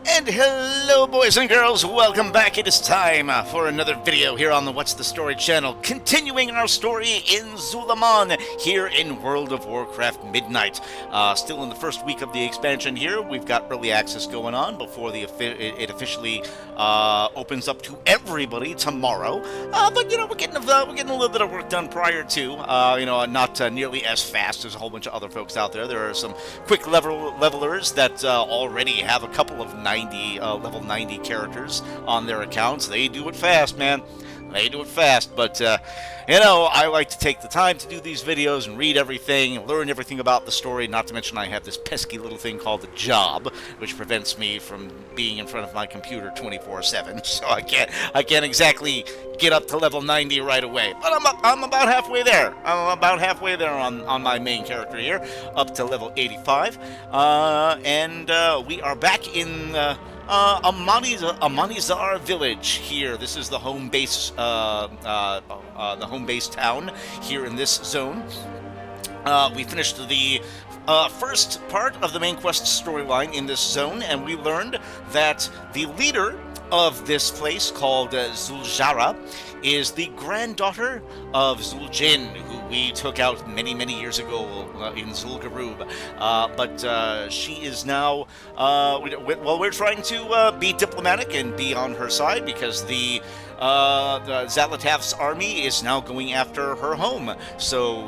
And hello boys and girls, welcome back. It is time for another video here on the What's the Story channel, continuing our story in Zul'Aman here in World of Warcraft Midnight. Still in the first week of the expansion here. We've got early access going on before it officially opens up to everybody tomorrow. But you know, we're getting a little bit of work done prior to, not nearly as fast as a whole bunch of other folks out there. There are some quick levelers that already have a couple of level 90 characters on their accounts. They do it fast, man. They do it fast, but I like to take the time to do these videos and read everything, learn everything about the story, not to mention I have this pesky little thing called the job, which prevents me from being in front of my computer 24/7, so I can't exactly get up to level 90 right away, but I'm about halfway there. I'm about halfway there on my main character here, up to level 85, and we are back in Amanizar village here. This is the home base, the home base town here in this zone. We finished the first part of the main quest storyline in this zone, and we learned that the leader of this place, called Zul'jarra, is the granddaughter of Zul'jin, who we took out many years ago in Zul'jarra. But she is now, we're trying to be diplomatic and be on her side, because the Zalatath's army is now going after her home. So,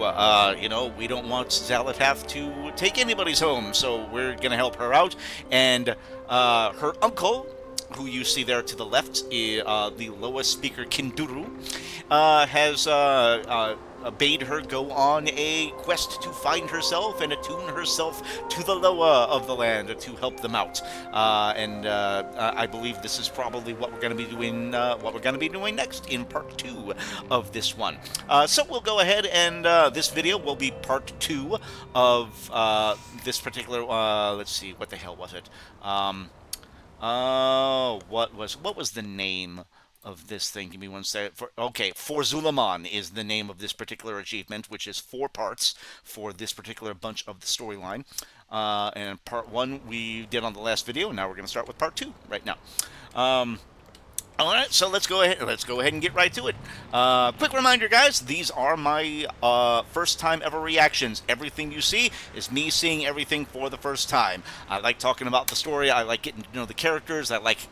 we don't want Zalatath to take anybody's home, so we're going to help her out. And her uncle, who you see there to the left, the Loa speaker Kinduru, has bade her go on a quest to find herself and attune herself to the Loa of the land to help them out. I believe this is probably what we're going to be doing. What we're going to be doing next in part 2 of this one. So we'll go ahead and this video will be part 2 of this particular. Let's see, what the hell was it? What was the name of this thing? Give me one second. For Zul'Aman is the name of this particular achievement, which is 4 parts for this particular bunch of the storyline. And part 1 we did on the last video, and now we're going to start with part 2 right now. All right, so let's go ahead and get right to it. Quick reminder, guys, these are my first time ever reactions. Everything you see is me seeing everything for the first time. I like talking about the story. I like getting to know the characters. I like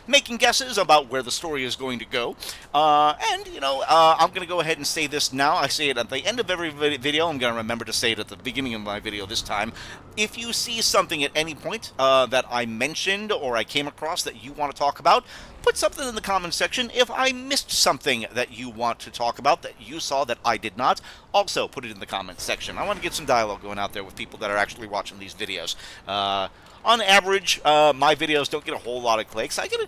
making guesses about where the story is going to go. I'm going to go ahead and say this now. I say it at the end of every video. I'm going to remember to say it at the beginning of my video this time. If you see something at any point that I mentioned or I came across that you want to talk about, put something in the comments section. If I missed something that you want to talk about, that you saw that I did not, also put it in the comments section. I want to get some dialogue going out there with people that are actually watching these videos. On average, my videos don't get a whole lot of clicks. I get a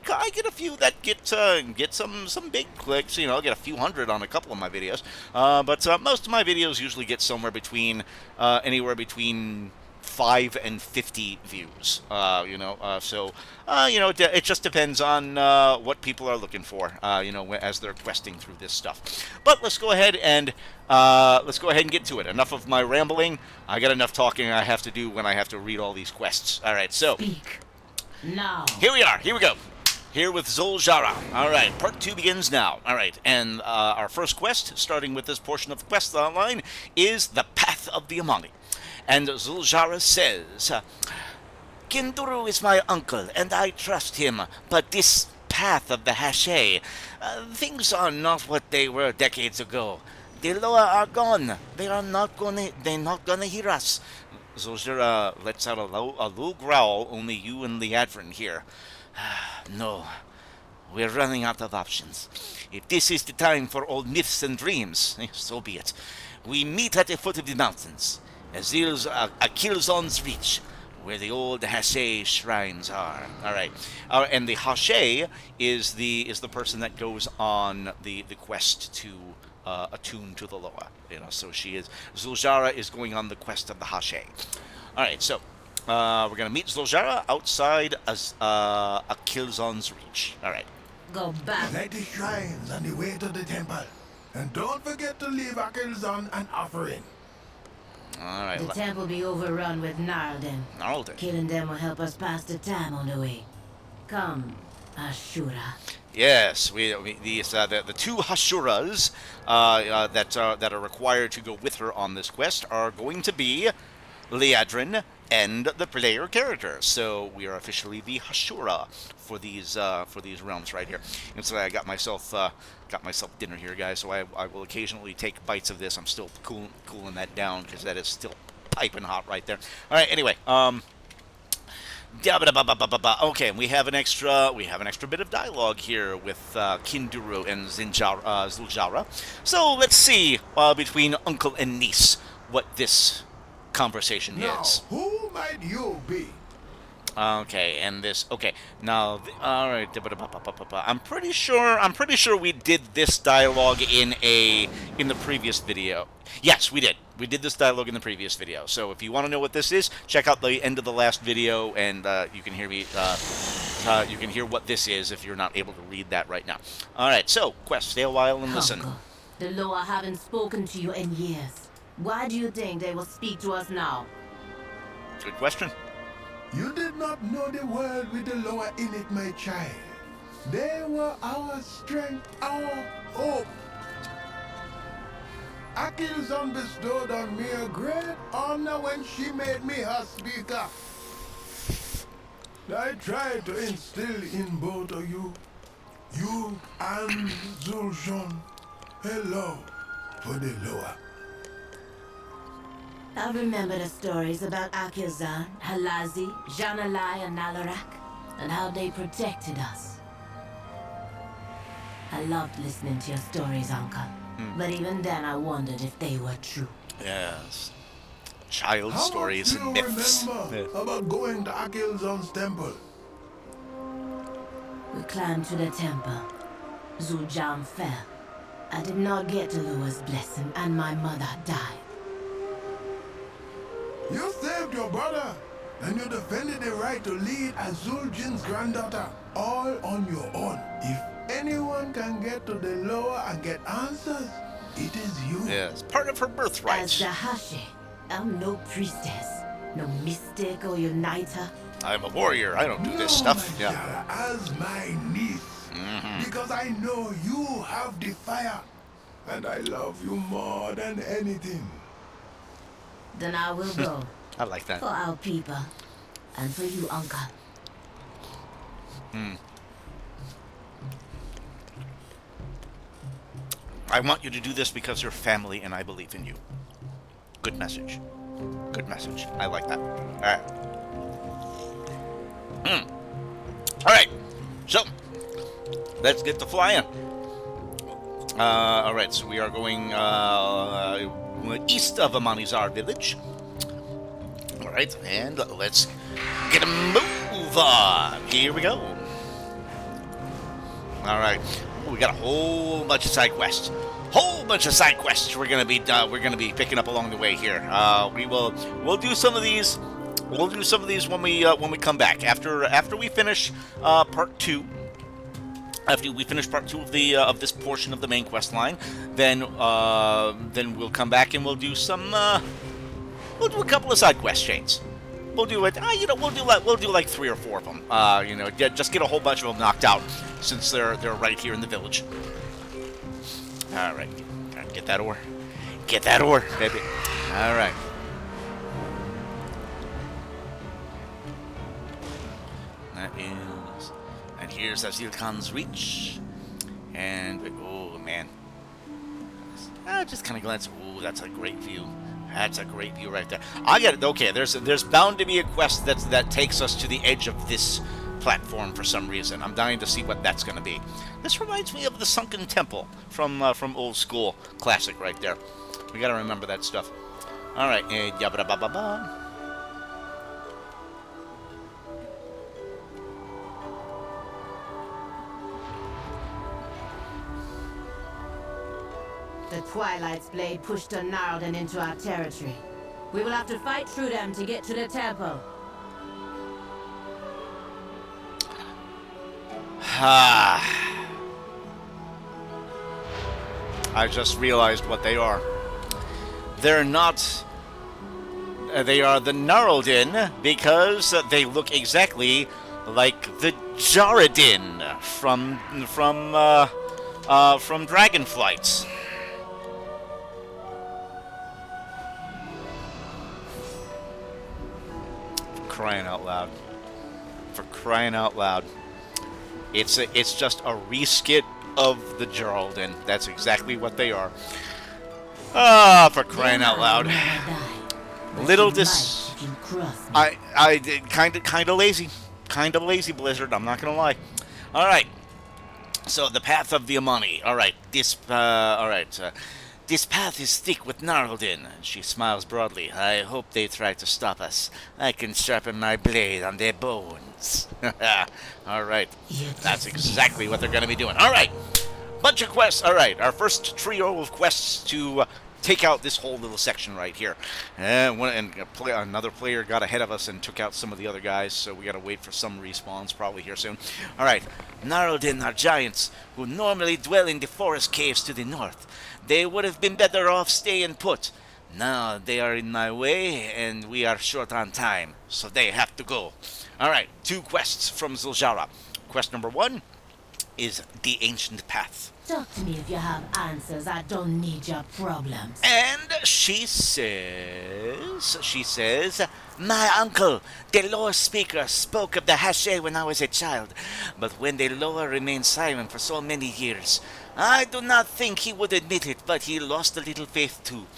few that get some big clicks. I get a few hundred on a couple of my videos. But most of my videos usually get somewhere between anywhere between 5 and 50 views, it just depends on what people are looking for, as they're questing through this stuff. But let's go ahead and get to it. Enough of my rambling. I got enough talking I have to do when I have to read all these quests. All right, so Speak now. Here we are. Here we go. Here with Zul'jarra. All right, part 2 begins now. All right, and our first quest, starting with this portion of the quest line, is the Path of the Amani. And Zul'jarra says, Kinduru is my uncle, and I trust him, but this path of the Hashay, things are not what they were decades ago. The Loa are gone. They're not gonna hear us. Zul'jarra lets out a low growl. Only you and Liadrin hear. No, we're running out of options. If this is the time for old myths and dreams, so be it. We meet at the foot of the mountains. Akil'zon's reach, where the old Hashay shrines are. All right, and the Hashay is the person that goes on the quest to attune to the Loa. So Zul'jarra is going on the quest of the Hashay. All right, so we're gonna meet Zul'jarra outside Akil'zon's reach. All right. Go back. Light the shrines on the way to the temple, and don't forget to leave Akil'zon an offering. Alright. The temple be overrun with Gnarlden. Gnarlden. Killing them will help us pass the time on the way. Come, Ashura. Yes, these the two Hashuras that are required to go with her on this quest are going to be Liadrin and the player character. So we are officially the Hashura for these realms right here. And so I got myself dinner here, guys. So I will occasionally take bites of this. I'm still cooling that down because that is still piping hot right there. All right. Anyway, okay, we have an extra bit of dialogue here with Kinduru and Zul'jarra. So let's see between uncle and niece what this conversation Now, is. who might you be? Okay, and this. Okay, now, all right. I'm pretty sure we did this dialogue in the previous video. Yes, we did. We did this dialogue in the previous video. So if you want to know what this is, check out the end of the last video, and you can hear me. You can hear what this is if you're not able to read that right now. All right. So, quest, stay a while and listen. Uncle, the Loa haven't spoken to you in years. Why do you think they will speak to us now? Good question. You did not know the world with the lower in it, my child. They were our strength, our hope. Akil'zon bestowed on me a great honor when she made me her speaker. I tried to instill in both of you and Zul'jan, a love for the lower. I remember the stories about Akil'zon, Halazi, Janalai, and Nalarak, and how they protected us. I loved listening to your stories, Uncle. But even then, I wondered if they were true. Yes. Child How stories much and do you myths. remember about going to Akil'zon's temple? We climbed to the temple. Zul'jan fell. I did not get to Lua's blessing, and my mother died. You saved your brother, and you defended the right to lead as Zul'jin's granddaughter, all on your own. If anyone can get to the lower and get answers, it is you. Yes, part of her birthright. As the Hashi, I'm no priestess, no mystic or uniter. I'm a warrior. I don't do this No, stuff. my Yeah. Zul'jara, as my niece, because I know you have the fire, and I love you more than anything. Then I will go. I like that. For our people. And for you, Uncle. I want you to do this because you're family and I believe in you. Good message. Good message. I like that. Alright. Alright. So, let's get to flying. Alright, so we are going east of Amanizar village. Alright, and let's get a move on. Here we go. Alright. We got a whole bunch of side quests. We're gonna be picking up along the way here. We'll do some of these. We'll do some of these when we come back after we finish part 2. After we finish part 2 of this portion of the main quest line, then we'll come back and we'll do we'll do a couple of side quest chains. We'll do it. We'll do like 3 or 4 of them. Just get a whole bunch of them knocked out since they're right here in the village. All right, get that ore. Get that ore, baby. All right. And here's Azil Khan's reach. And oh man, just kind of glance. Oh, that's a great view. That's a great view right there. I get it. Okay, there's bound to be a quest that takes us to the edge of this platform for some reason. I'm dying to see what that's going to be. This reminds me of the Sunken Temple from Old School Classic right there. We got to remember that stuff. All right, yabba ba ba ba. The Twilight's blade pushed a Narlden into our territory. We will have to fight through them to get to the temple. I just realized what they are. They're not... They are the Narlden because they look exactly like the Jaredin from Dragonflight. Crying out loud! For crying out loud! It's just a reskit of the Geraldine. That's exactly what they are. Ah, for crying out loud! Little dis. I kind of lazy, Blizzard. I'm not gonna lie. All right. So the path of the Amani. All right. This path is thick with Gnarldin. She smiles broadly. I hope they try to stop us. I can sharpen my blade on their bones. All right. That's exactly what they're going to be doing. All right. Bunch of quests. All right. Our first trio of quests to take out this whole little section right here. Another player got ahead of us and took out some of the other guys, so we got to wait for some respawns probably here soon. All right. Gnarldin are giants who normally dwell in the forest caves to the north. They would have been better off staying put. Now they are in my way, and we are short on time, so they have to go. All right, 2 quests from Zul'jarra. Quest number 1 is the Ancient Path. Talk to me if you have answers. I don't need your problems. And she says, my uncle, the lore speaker, spoke of the Hashay when I was a child, but when the lore remained silent for so many years, I do not think he would admit it, but he lost a little faith too.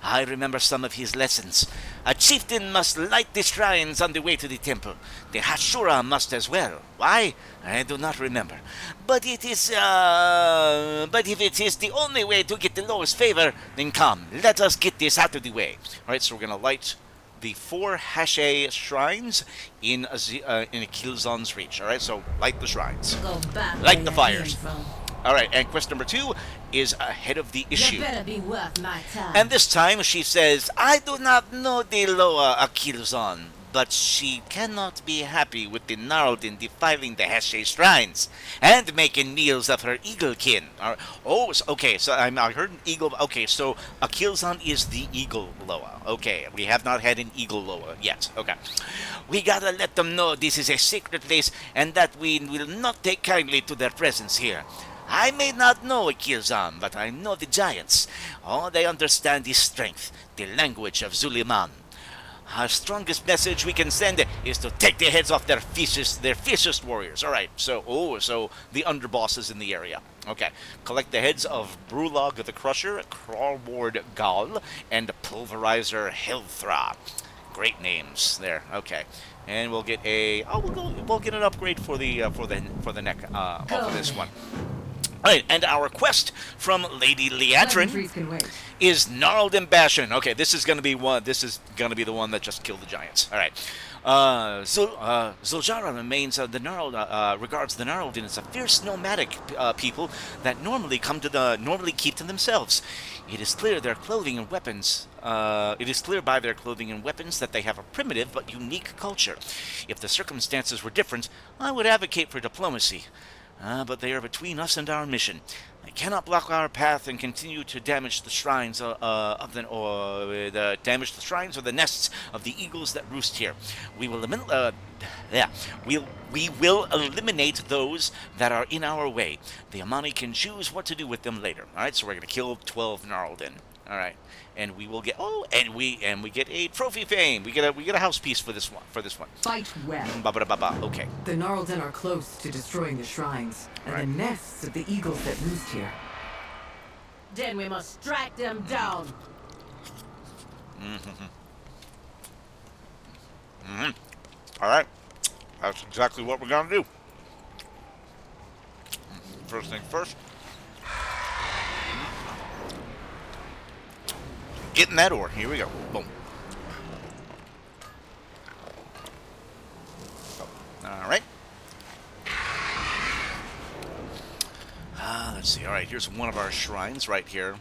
I remember some of his lessons. A chieftain must light the shrines on the way to the temple. The Hashura must as well. Why? I do not remember. But if it is the only way to get the lowest favor, then come, let us get this out of the way. Alright, so we're going to light the 4 Hashay shrines in Akil'zon's reach. Alright, so light the shrines. Go back Light the fires. Alright, and quest number 2 is ahead of the issue. You better be worth my time. And this time she says, I do not know the lower Akil'zon, but she cannot be happy with the Gnarldin defiling the Hashay shrines and making meals of her eaglekin. Okay, so I heard an eagle. Okay, so Akil'zon is the eagle Loa. Okay, we have not had an eagle Loa yet. Okay. We gotta let them know this is a sacred place and that we will not take kindly to their presence here. I may not know Akil'zon, but I know the giants. All they understand is strength, the language of Zul'Aman. Our strongest message we can send is to take the heads off their fiercest warriors. All right, so the underbosses in the area. Okay, collect the heads of Brulog the Crusher, Crawlward Gal, and Pulverizer Hilthra. Great names there. Okay, and we'll get we'll get an upgrade for the neck off of this one. All right, and our quest from Lady Liatrin is Gnarled Bastion. Okay, this is going to be the one that just killed the giants. All right. Zul'jarra regards the Gnarldin as a fierce nomadic people that normally keep to themselves. It is clear by their clothing and weapons that they have a primitive but unique culture. If the circumstances were different, I would advocate for diplomacy. But they are between us and our mission. They cannot block our path and continue to damage the shrines or the nests of the eagles that roost here. We will eliminate those that are in our way. The Amani can choose what to do with them later. All right, so we're going to kill 12 Gnarldin. All right, and we will get we get a trophy fame. We get a house piece for this one. Fight well. Okay. The Gnarldin are close to destroying the shrines and the nests of the eagles that roost here. Then we must strike them down. All right, that's exactly what we're gonna do. First thing first. Get in that ore. Here we go. Boom. All right. Let's see. All right, here's one of our shrines right here.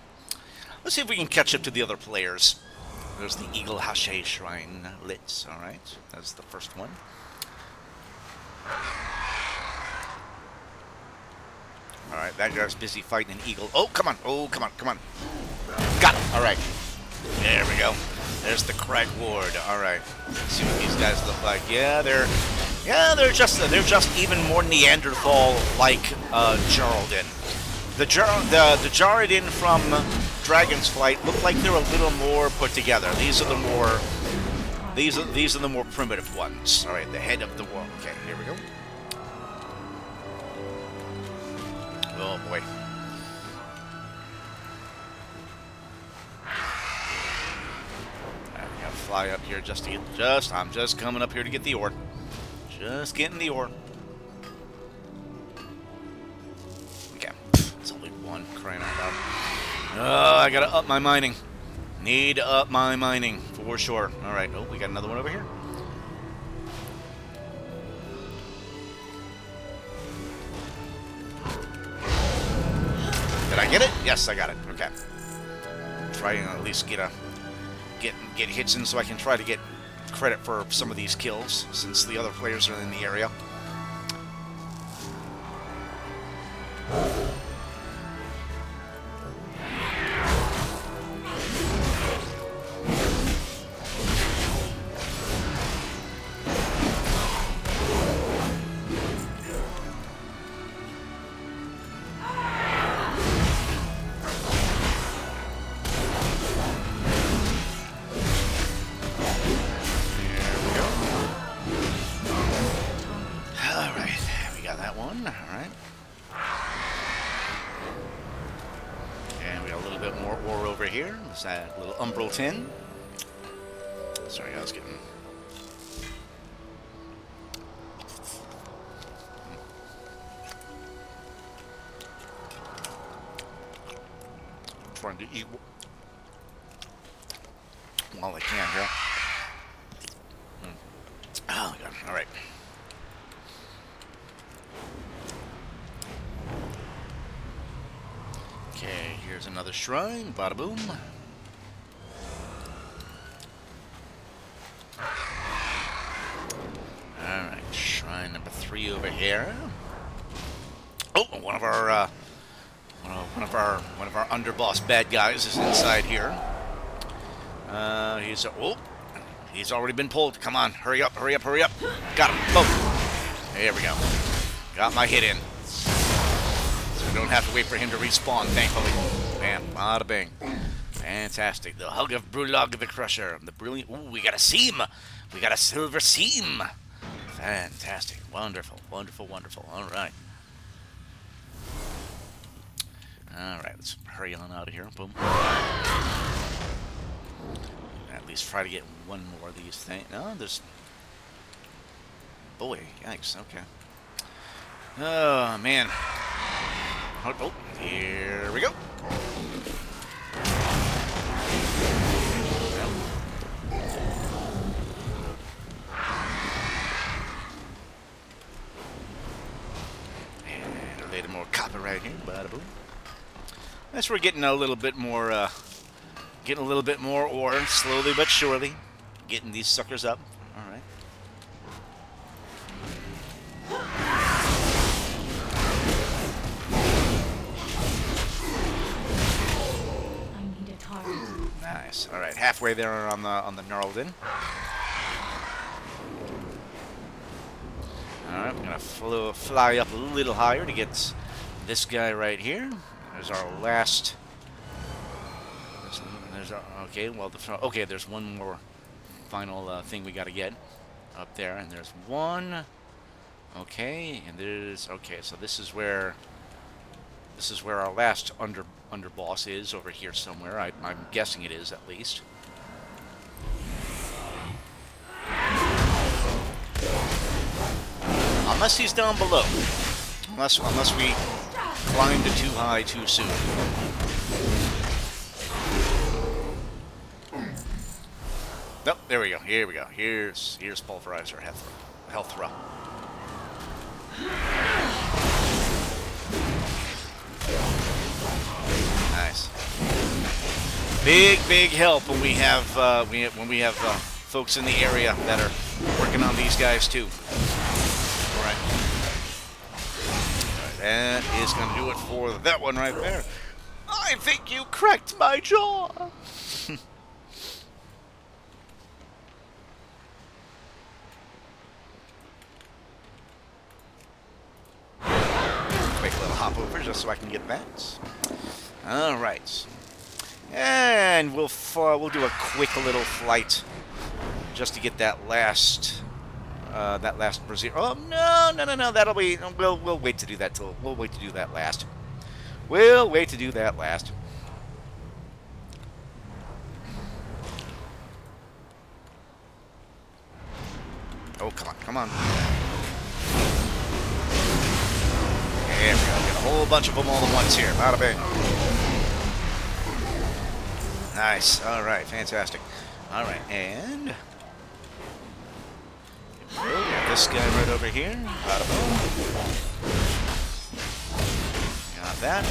Let's see if we can catch up to the other players. There's the Eagle Hashay Shrine lit. All right, that's the first one. All right, that guy's busy fighting an eagle. Oh, come on. Got it. All right. There we go. There's the Crag Ward. All right. Let's see what these guys look like. Yeah, they're Yeah, they're just even more Neanderthal like Geraldine. The Geraldine from Dragon's Flight look like they're a little more put together. These are the more primitive ones. All right, the head of the world. Okay, here we go. Oh boy. I'm gonna fly up here I'm just coming up here to get the ore. Just getting the ore. Okay. It's only one, crying out loud. Oh, I gotta up my mining. Need to up my mining for sure. Alright, oh, we got another one over here. Did I get it? Yes, I got it. Okay. Try and at least get hits in so I can try to get credit for some of these kills since the other players are in the area. That little umbral tin. Sorry, I was getting... trying to eat while I can here. Oh, God. All right. Okay, here's another shrine. Bada boom. Number 3 over here. Oh, one of our underboss bad guys is inside here. He's already been pulled. Come on, hurry up, hurry up, hurry up. Got him. Boom. There we go. Got my hit in. So we don't have to wait for him to respawn, thankfully. Bam, bada bing. Fantastic. The hug of Brulog the Crusher. The brilliant. Ooh, we got a seam. We got a silver seam. Fantastic. Wonderful, wonderful, wonderful. All right. All right, let's hurry on out of here. Boom. At least try to get one more of these things. No, there's... Boy, yikes, okay. Oh, man. Oh, here we go. More copper right here, bada boom. As we're getting a little bit more ore, slowly but surely, getting these suckers up. All right. I need a target. Nice. All right, halfway there on the Gnarldin. Alright, we're going to fly up a little higher to get this guy right here. There's our last... there's one more final thing we got to get up there. And there's one... Okay, and there's... Okay, so this is where our last underboss is, over here somewhere. I'm guessing it is, at least. Unless he's down below. Unless we climbed too high too soon. Nope, there we go. Here we go. Here's Pulverizer Health Throw. Nice. Big help when we have folks in the area that are working on these guys too. Alright. That is going to do it for that one right there. I think you cracked my jaw. hop over just so I can get that. All right. And we'll do a quick little flight just to get that last brazier. Oh no! That'll be. We'll wait to do that till. We'll wait to do that last. We'll wait to do that last. Oh come on! There we go. Get a whole bunch of them all at once here. Bada bing. Nice. All right. Fantastic. All right, and we got this guy right over here. Bada boom. Got that.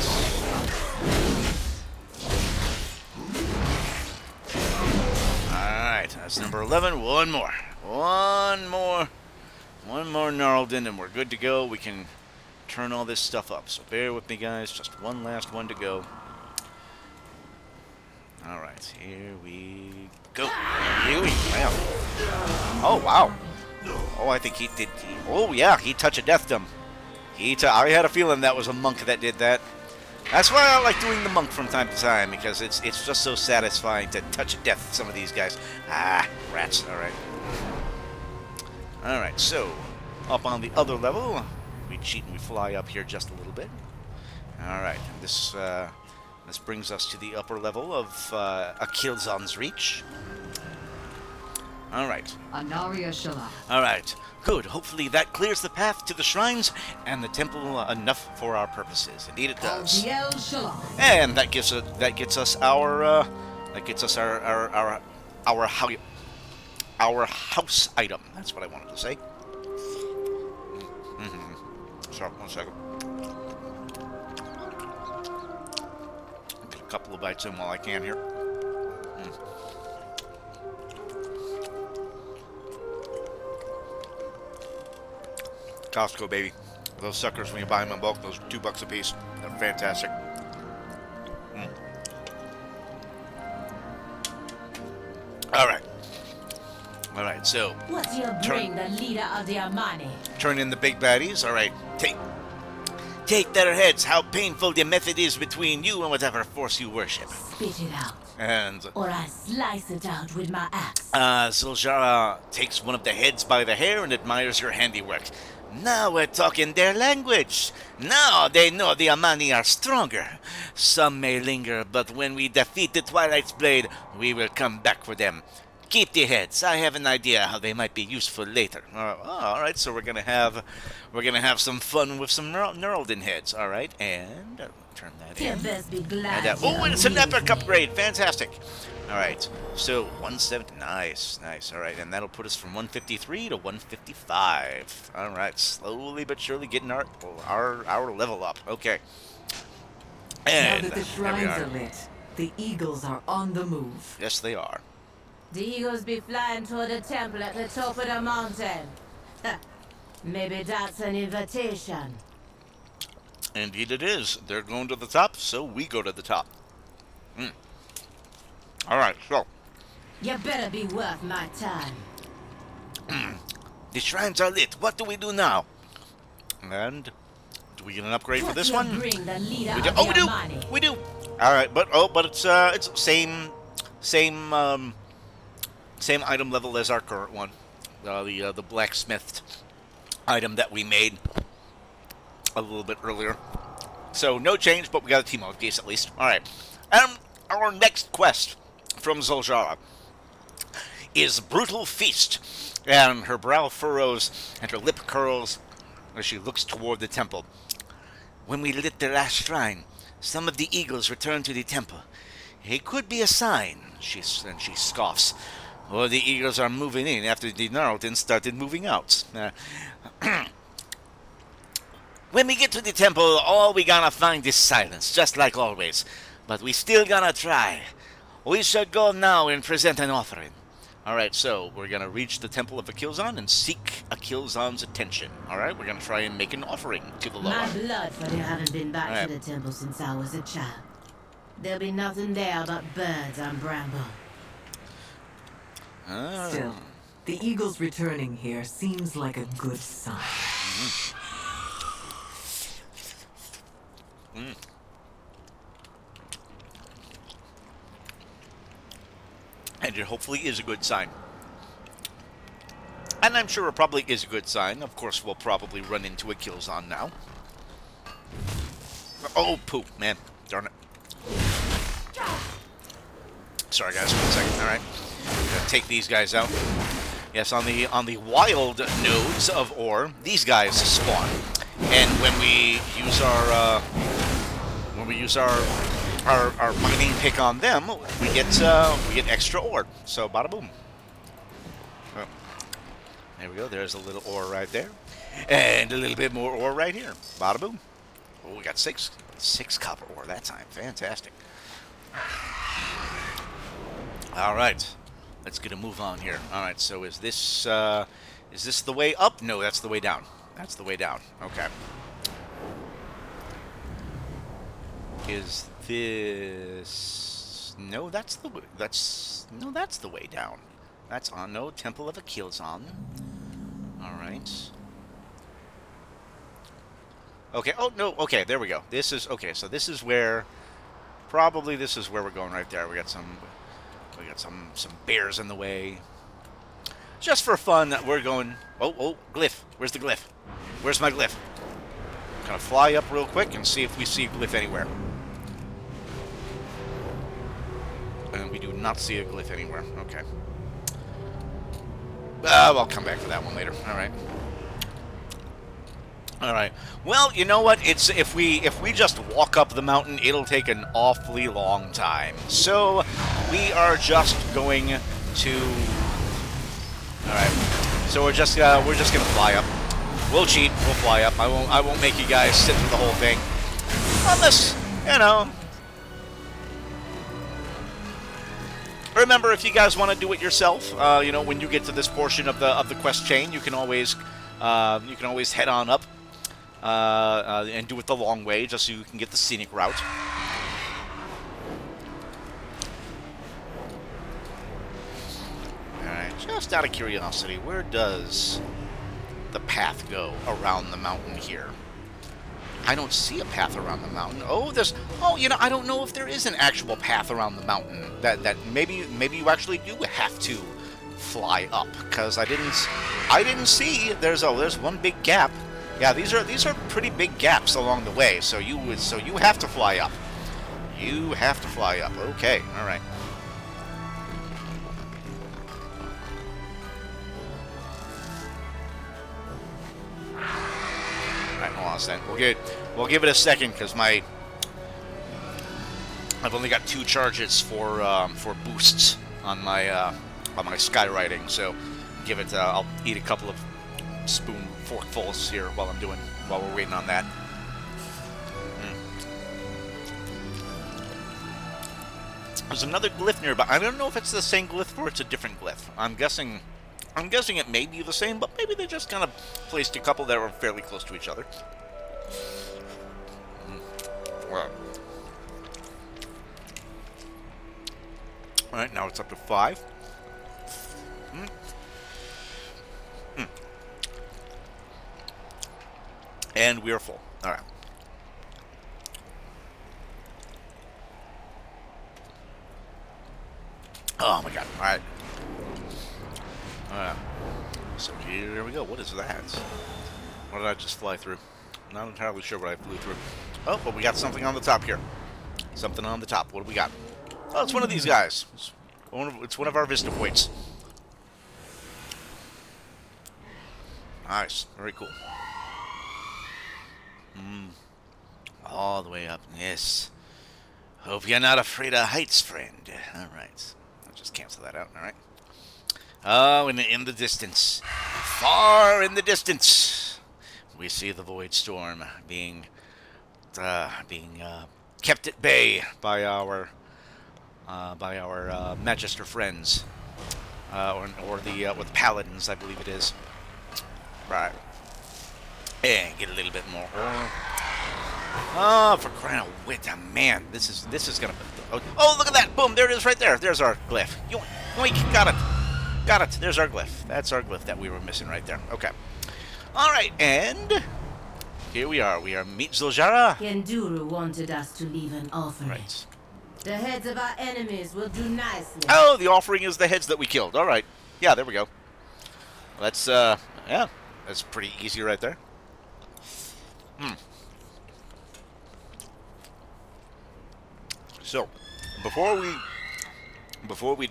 All right. That's number 11. One more. One more gnarled in, and we're good to go. We can turn all this stuff up. So bear with me, guys. Just one last one to go. All right, here we go. Wow. Oh, wow. Oh, I think he did. Oh, yeah, he touched a death him. I had a feeling that was a monk that did that. That's why I like doing the monk from time to time, because it's just so satisfying to touch a death with some of these guys. Ah, rats. All right. All right, so up on the other level, we cheat and we fly up here just a little bit. All right, this brings us to the upper level of Akil'zon's reach. All right. Anaria Shala. All right. Good. Hopefully that clears the path to the shrines and the temple enough for our purposes. Indeed, it does. And that gets us our house item. That's what I wanted to say. Sorry, 1 second. Get a couple of bites in while I can here. Costco, baby. Those suckers, when you buy them in bulk, those are $2 a piece. They're fantastic. All right, so What's your bring, the leader of the Armani? Turn in the big baddies. All right, take their heads. How painful the method is between you and whatever force you worship. Spit it out. And Or I slice it out with my axe. Zul'jarra takes one of the heads by the hair and admires your handiwork. Now we're talking their language. Now they know the Amani are stronger. Some may linger, but when we defeat the Twilight's Blade, we will come back for them. Keep the heads. I have an idea how they might be useful later. All right, so we're gonna have some fun with some Neuralden heads. All right, and turn that in. Best be glad And, oh, and it's an epic upgrade. Fantastic. All right, so 170. Nice. All right, and that'll put us from 153 to 155. All right, slowly but surely getting our level up. Okay. And now that the shrines are lit, the eagles are on the move. Yes, they are. The eagles be flying toward the temple at the top of the mountain. Maybe that's an invitation. Indeed it is. They're going to the top, so we go to the top. All right, so. You better be worth my time. The shrines are lit. What do we do now? And do we get an upgrade for this one? Bring the leader We do. of Oh, the we do. Armani. We do. All right, but it's same item level as our current one, the blacksmithed item that we made a little bit earlier. So no change, but we got a team of case at least. All right, and our next quest from Zul'jarra is Brutal Feast, and her brow furrows and her lip curls as she looks toward the temple. When we lit the last shrine, some of the eagles returned to the temple. It could be a sign, she scoffs. Or the eagles are moving in after the Gnarldens started moving out. When we get to the temple, all we gonna find is silence, just like always. But we still gonna try. We should go now and present an offering. Alright, so we're gonna reach the temple of Akil'zon and seek Akil'zon's attention. Alright, we're gonna try and make an offering to the Lord. My blood for they haven't been back Alright. to the temple since I was a child. There'll be nothing there but birds and bramble. Still, the eagles returning here seems like a good sign. Mm. And it hopefully is a good sign. And I'm sure it probably is a good sign. Of course, we'll probably run into Akil'zon now. Oh, poop, man. Darn it. Sorry, guys. 1 second. All right. Gonna take these guys out. Yes, on the wild nodes of ore, these guys spawn. And when we use our mining pick on them, we get extra ore. So bada boom. Oh. There we go. There's a little ore right there, and a little bit more ore right here. Bada boom. Oh, we got six copper ore that time. Fantastic. All right, let's get a move on here. All right. So is this the way up? No, that's the way down. That's the way down. Okay. Is this? No, that's the way down. That's on no Temple of Akil'zon. All right. Okay. Oh no. Okay. There we go. This is okay. So this is where, probably this is where we're going right there. We got some bears in the way. Just for fun, we're going. Oh, glyph. Where's the glyph? Where's my glyph? Gonna fly up real quick and see if we see a glyph anywhere. And we do not see a glyph anywhere. Okay. I'll come back to that one later. All right. All right. Well, you know what? It's if we just walk up the mountain, it'll take an awfully long time. So we are just going to. All right. So we're just gonna fly up. We'll cheat. We'll fly up. I won't make you guys sit through the whole thing, unless you know. Remember, if you guys want to do it yourself, you know, when you get to this portion of the quest chain, you can always head on up and do it the long way, just so you can get the scenic route. All right, just out of curiosity, where does the path go around the mountain here? I don't see a path around the mountain. Oh, you know, I don't know if there is an actual path around the mountain. That maybe you actually do have to fly up, because I didn't see. There's one big gap. Yeah, these are pretty big gaps along the way. So you have to fly up. You have to fly up. Okay, all right. Alright, hold on a second. We'll give it a second, because I've only got 2 charges for boosts on my skywriting. So I'll eat a couple of forkfuls here while we're waiting on that. There's another glyph nearby. I don't know if it's the same glyph or it's a different glyph. I'm guessing it may be the same, but maybe they just kind of placed a couple that were fairly close to each other. Well. Alright, now it's up to 5. And we are full. Alright. Oh my god. Alright. So here we go. What is that? What did I just fly through? Not entirely sure what I flew through. Oh, but we got something on the top here. Something on the top. What do we got? Oh, it's one of these guys. It's one of our Vista points. Nice. Very cool. All the way up. Yes. Hope you're not afraid of heights, friend. All right. I'll just cancel that out. All right. Oh, in the distance, far in the distance, we see the Void Storm being kept at bay by our Magister friends, or the Paladins, I believe it is. Right. And get a little bit more. Oh, for crying out loud, man! This is gonna. Oh, look at that! Boom! There it is, right there. There's our glyph. Yoink! Got it. Got it. There's our glyph. That's our glyph that we were missing right there. Okay. All right, and Here we are. We are meet Zul'jarra. Kenduru wanted us to leave an offering. Right. The heads of our enemies will do nicely. Oh, the offering is the heads that we killed. All right. Yeah, there we go. That's yeah, that's pretty easy right there. So, before we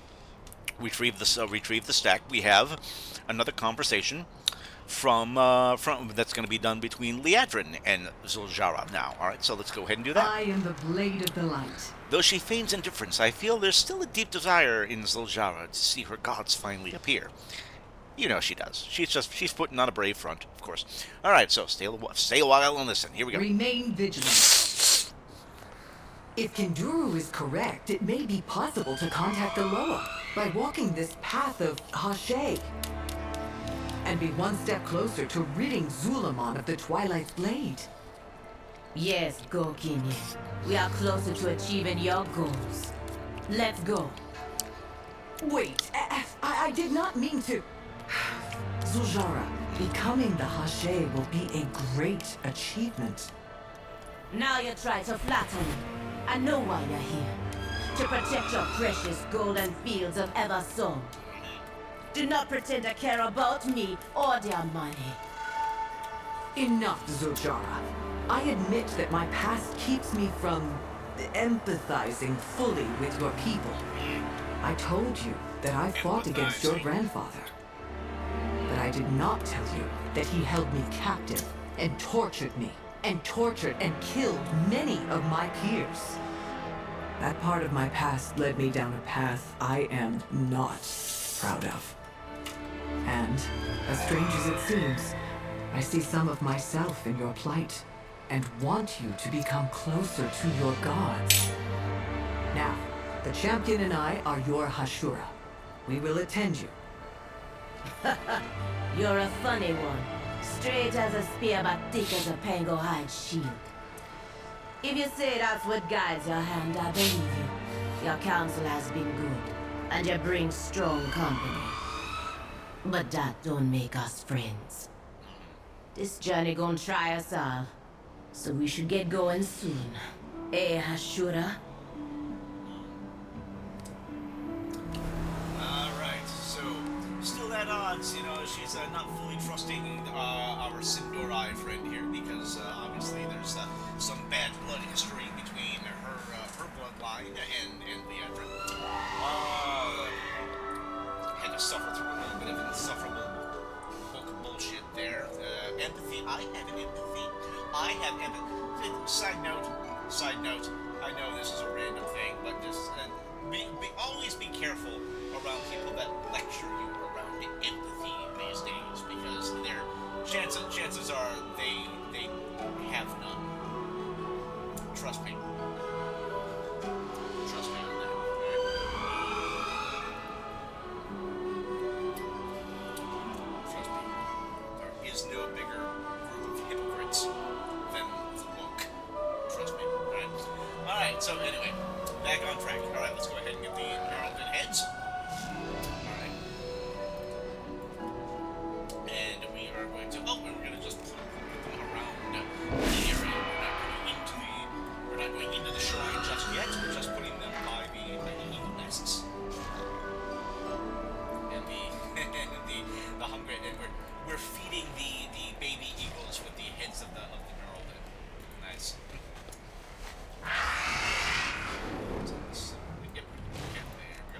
retrieve the stack, we have another conversation from that's going to be done between Liadrin and Zul'jarra now. All right, so let's go ahead and do that. I am the blade of the light. Though she feigns indifference, I feel there's still a deep desire in Zul'jarra to see her gods finally appear. You know she does. She's putting on a brave front, of course. All right, so stay a while and listen. Here we go. Remain vigilant. If Kenduru is correct, it may be possible to contact the Loa by walking this path of Hashay, and be one step closer to ridding Zul'Aman of the Twilight's blade. Yes, Gokinye. We are closer to achieving your goals. Let's go. Wait, I did not mean to. Zul'jarra, becoming the Hashay will be a great achievement. Now you try to flatter me. I know why you're here. To protect your precious golden fields of Eversoul. Do not pretend to care about me or their money. Enough, Zul'jarra. I admit that my past keeps me from empathizing fully with your people. I told you that I fought against your grandfather. But I did not tell you that he held me captive and tortured me, and tortured and killed many of my peers. That part of my past led me down a path I am not proud of. And, as strange as it seems, I see some of myself in your plight, and want you to become closer to your gods. Now, the champion and I are your Hashura. We will attend you. You're a funny one. Straight as a spear but thick as a pango hide shield. If you say that's what guides your hand, I believe you. Your counsel has been good, and you bring strong company. But that don't make us friends. This journey gonna try us all, so we should get going soon. Eh, Hashura? Alright, so still at odds, you know, she's not fully trusting our Sindorai friend here because obviously there's some bad blood history between her bloodline and Liadrin. Had to suffer through a little bit of insufferable book bullshit there. Empathy, I have empathy. I have empathy. Side note, I know this is a random thing, but just always be careful around people that lecture you around empathy these days, because their chances are they have none. Trust me. Trust me on that. Trust me. There is no bigger group of hypocrites than the book. Trust me. Alright, so anyway, back on track. Alright, let's go ahead and get the heralded heads. Alright. And we are going to, we're going to just put them around the area. We're not going into the shrine just yet. We're just putting them by the eagle nests. And the hungry, and we're feeding the baby eagles with the heads of the heralded. Nice. Yep. There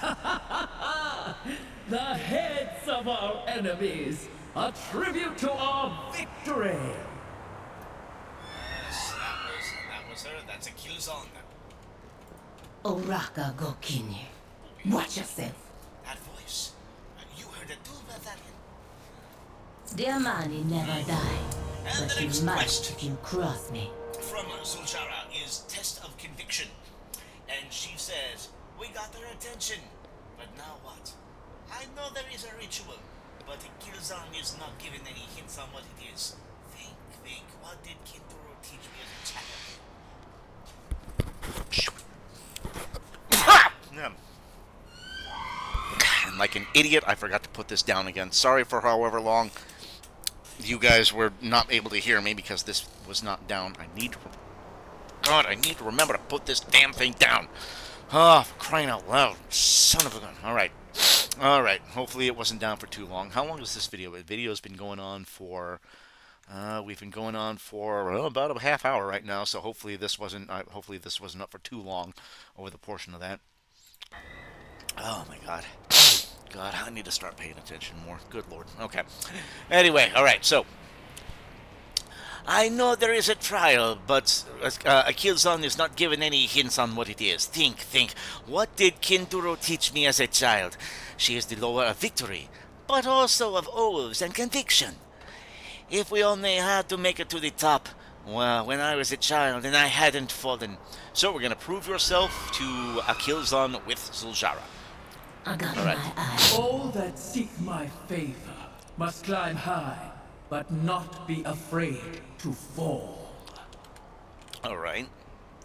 we go. The heads of our enemies, a tribute to our victory. Yes, that was her. That's Akil'zon. Oraka Gokinye. Watch yourself. That voice. You heard it too, Bathalion. Diamani never died, And but the you next might quest if you cross me. from Zul'jarra is Test of Conviction. And she says, we got their attention. But now what? I know there is a ritual, but Akil'zon is not given any hints on what it is. Think, what did Kinduro teach me as a child? Yeah. And like an idiot, I forgot to put this down again. Sorry for however long you guys were not able to hear me because this was not down. God, I need to remember to put this damn thing down. Ah, for crying out loud. Son of a gun. Alright. Alright. Hopefully it wasn't down for too long. How long is this video? The video's been going on for... we've been going on for about a half hour right now, so hopefully this wasn't up for too long over the portion of that. Oh my god. God, I need to start paying attention more. Good lord. Okay. Anyway, alright, so I know there is a trial, but Akil'zon is not given any hints on what it is. Think. What did Kinduro teach me as a child? She is the lover of victory, but also of oaths and conviction. If we only had to make it to the top, well, when I was a child and I hadn't fallen. So we're going to prove yourself to Akil'zon with Zul'jarra. I got All right. my eye. All that seek my favor must climb high, but not be afraid to fall. Alright.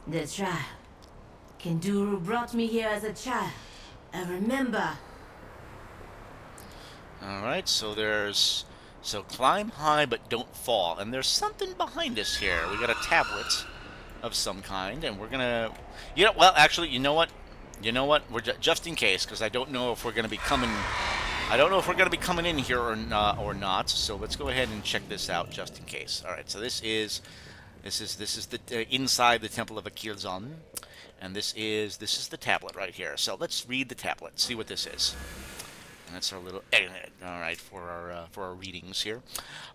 The trial. Kinduru brought me here as a child. I remember. Alright, so climb high but don't fall. And there's something behind us here. We got a tablet of some kind, and we're gonna... actually, you know what? We're just in case, because I don't know if we're gonna be coming... I don't know if we're going to be coming in here or not, so let's go ahead and check this out just in case. All right, so this is the inside the Temple of Akil'zon, and this is the tablet right here. So let's read the tablet, see what this is. And that's our little all right for our readings here.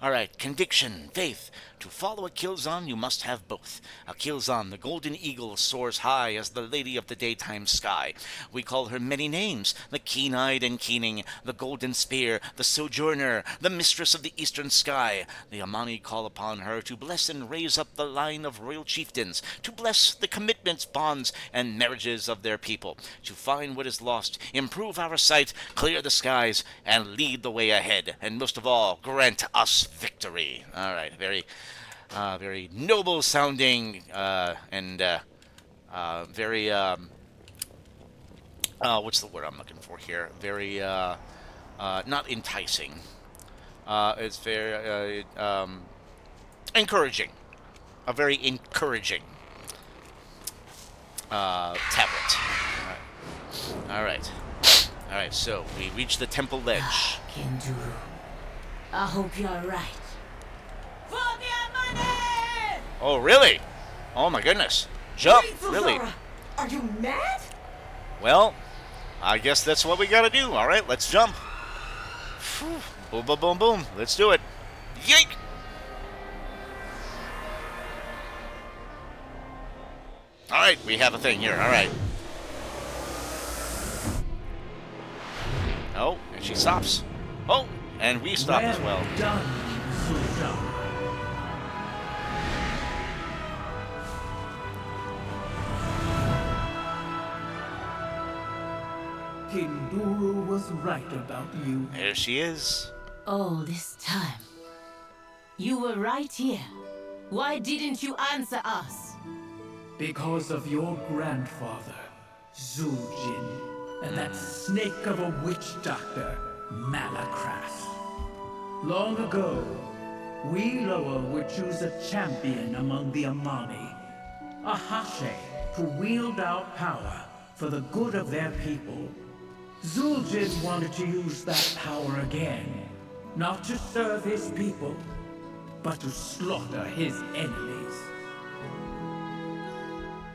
All right, conviction, faith. To follow Akil'zon, you must have both. Akil'zon, the golden eagle, soars high as the lady of the daytime sky. We call her many names: the keen-eyed and keening, the golden spear, the sojourner, the mistress of the eastern sky. The Amani call upon her to bless and raise up the line of royal chieftains, to bless the commitments, bonds, and marriages of their people, to find what is lost, improve our sight, clear the skies, and lead the way ahead, and most of all, grant us victory. All right, very noble sounding and very what's the word I'm looking for here? Very not enticing. It's very encouraging. A very encouraging tablet. All right. All right, so we reach the temple ledge. Kinduru. I hope you're right. For the money! Oh, really? Oh my goodness. Jump, Wait, really? Zul'jarra, are you mad? Well, I guess that's what we gotta do. All right, let's jump. Boom, boom, boom, boom. Let's do it. Yank! All right, we have a thing here. All right. Oh, and she stops. Oh, and we stop as well. Done, Zul'jan. Kinduru was right about you. There she is. All this time. You were right here. Why didn't you answer us? Because of your grandfather, Zul'jin, and that snake of a witch doctor, Malakras. Long ago, we Loa would choose a champion among the Amani, a Hashe, to wield our power for the good of their people. Zul'jin wanted to use that power again, not to serve his people, but to slaughter his enemies.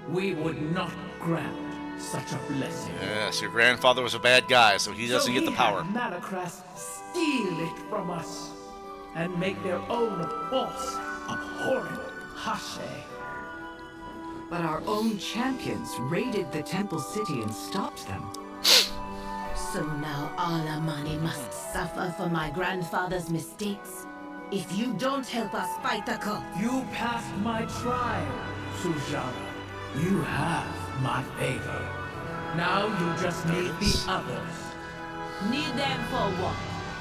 We would not grant such a blessing. Yes, your grandfather was a bad guy, so he doesn't get the power. Had Malakras steal it from us and make their own false, abhorrent Hashe. But our own champions raided the temple city and stopped them. So now all Amani must suffer for my grandfather's mistakes? If you don't help us fight the cult. You passed my trial, Zul'jarra. You have my favor. Now you just need the others Need them for what?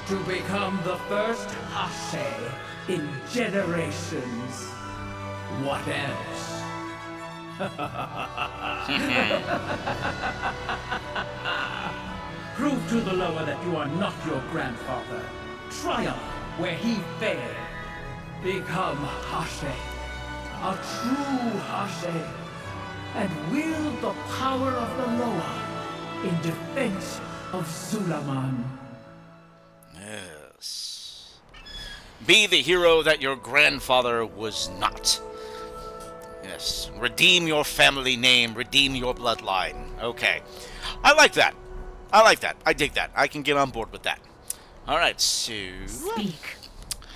to become the first Hashe in generations. What else? Prove to the Loa that you are not your grandfather. Triumph where he failed. Become Hashe, a true Hashe, and wield the power of the Loa in defense of Zul'Aman. Yes. Be the hero that your grandfather was not. Yes. Redeem your family name. Redeem your bloodline. Okay. I like that. I like that. I dig that. I can get on board with that. All right. So. Speak.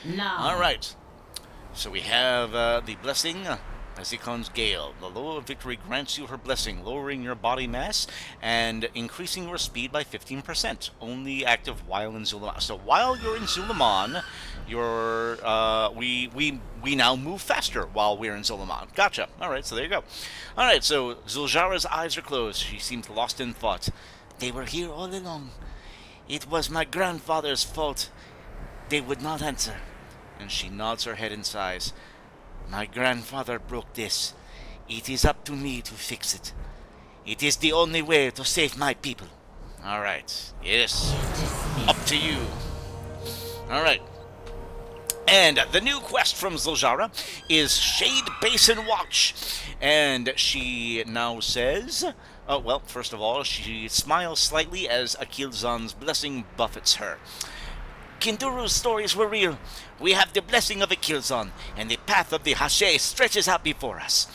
Now. All right. So we have the blessing. Akil'zon's Gale. The Loa of Victory grants you her blessing, lowering your body mass and increasing your speed by 15%. Only active while in Zul'Aman. So while you're in Zul'Aman, you're we now move faster while we're in Zul'Aman. Gotcha. All right, so there you go. All right, so Zul'jarra's eyes are closed. She seems lost in thought. They were here all along. It was my grandfather's fault. They would not answer. And she nods her head and sighs. My grandfather broke this. It is up to me to fix it. It is the only way to save my people. All right. Yes. Up to you. All right. And the new quest from Zul'jarra is Shade Basin Watch. And she now says... Oh, well, first of all, she smiles slightly as Akil'zon's blessing buffets her. Kinduru's stories were real. We have the blessing of Akil'zon, and the path of the Hashe stretches out before us.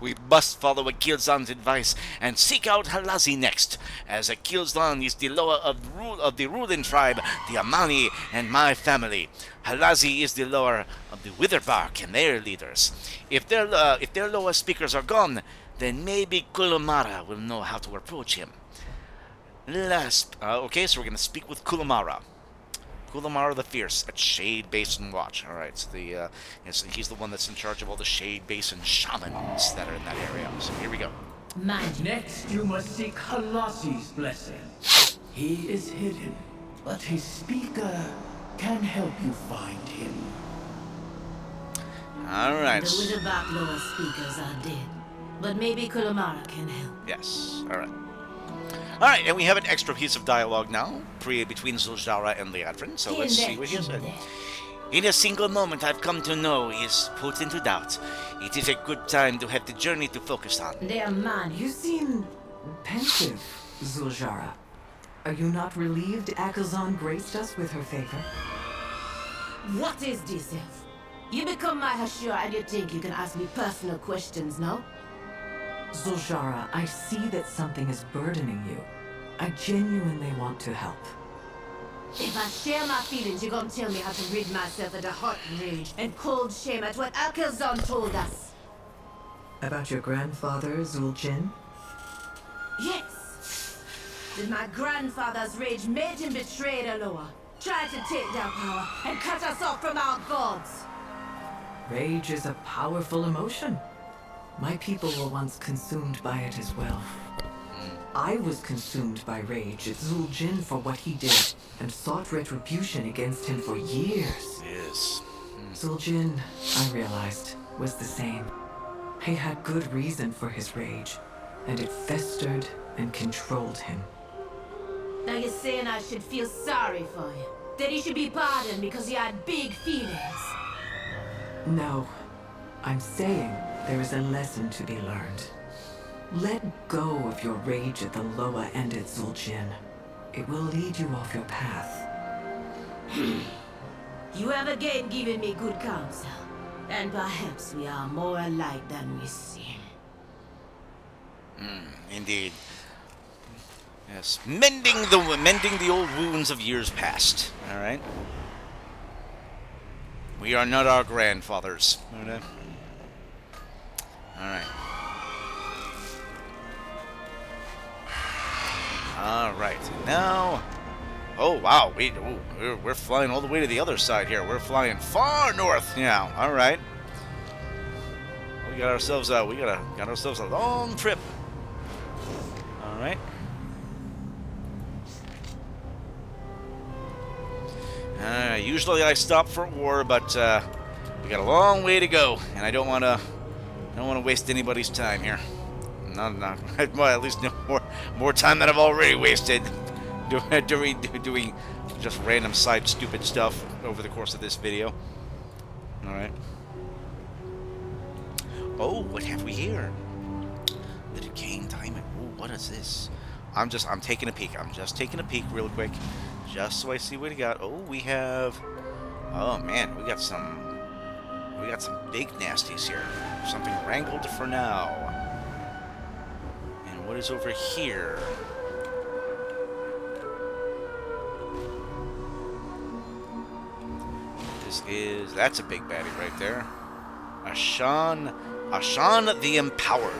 We must follow Akil'zon's advice and seek out Halazi next, as Akil'zon is the Loa of the ruling tribe, the Amani, and my family. Halazi is the Loa of the Witherbark and their leaders. If their Loa speakers are gone, then maybe Kulumara will know how to approach him. Okay, so we're going to speak with Kulumara. Kulumara the Fierce at Shade Basin Watch. All right, so he's the one that's in charge of all the Shade Basin shamans that are in that area. So here we go. Mind. Next, you must seek Halazi's blessing. He is hidden, but his speaker can help you find him. All right. The Witherbark Loa speakers are dead, but maybe Kulumara can help. Yes. All right. All right, and we have an extra piece of dialogue now, between Zul'jarra and Liadrin, so let's see what he said. In a single moment I've come to know is put into doubt. It is a good time to have the journey to focus on. They are man. You seem pensive, Zul'jarra. Are you not relieved Akil'zon graced us with her favor? What is this, Elf? You become my Hashira and you think you can ask me personal questions, no? Zul'jarra, I see that something is burdening you. I genuinely want to help. If I share my feelings, you're gonna tell me how to rid myself of the hot rage and cold shame at what Akil'zon told us. About your grandfather, Zul'jin? Yes. Did my grandfather's rage made him betray the Loa, tried to take their power, and cut us off from our gods? Rage is a powerful emotion. My people were once consumed by it as well. I was consumed by rage at Zul'jin for what he did, and sought retribution against him for years. Yes. Zul'jin, I realized, was the same. He had good reason for his rage, and it festered and controlled him. Now you're saying I should feel sorry for you? That he should be pardoned because he had big feelings? No, I'm saying there is a lesson to be learned. Let go of your rage at the Loa and at Zul'jin. It will lead you off your path. You have again given me good counsel, and perhaps we are more alike than we seem. Indeed. Yes. Mending the old wounds of years past. All right. We are not our grandfathers. Okay. All right. All right. Now, oh wow, we're flying all the way to the other side here. We're flying far north now. All right. We got ourselves got ourselves a long trip. All right. Usually I stop for war, but we got a long way to go, and I don't want to waste anybody's time here. Not well, at least no more time than I've already wasted doing just random side stupid stuff over the course of this video. Alright. Oh, what have we here? The decaying diamond. Ooh, what is this? I'm taking a peek. I'm just taking a peek real quick. Just so I see what we got. Oh, we have... Oh, man, we got some big nasties here. Something wrangled for now. And what is over here? That's a big baddie right there. Ashan the Empowered.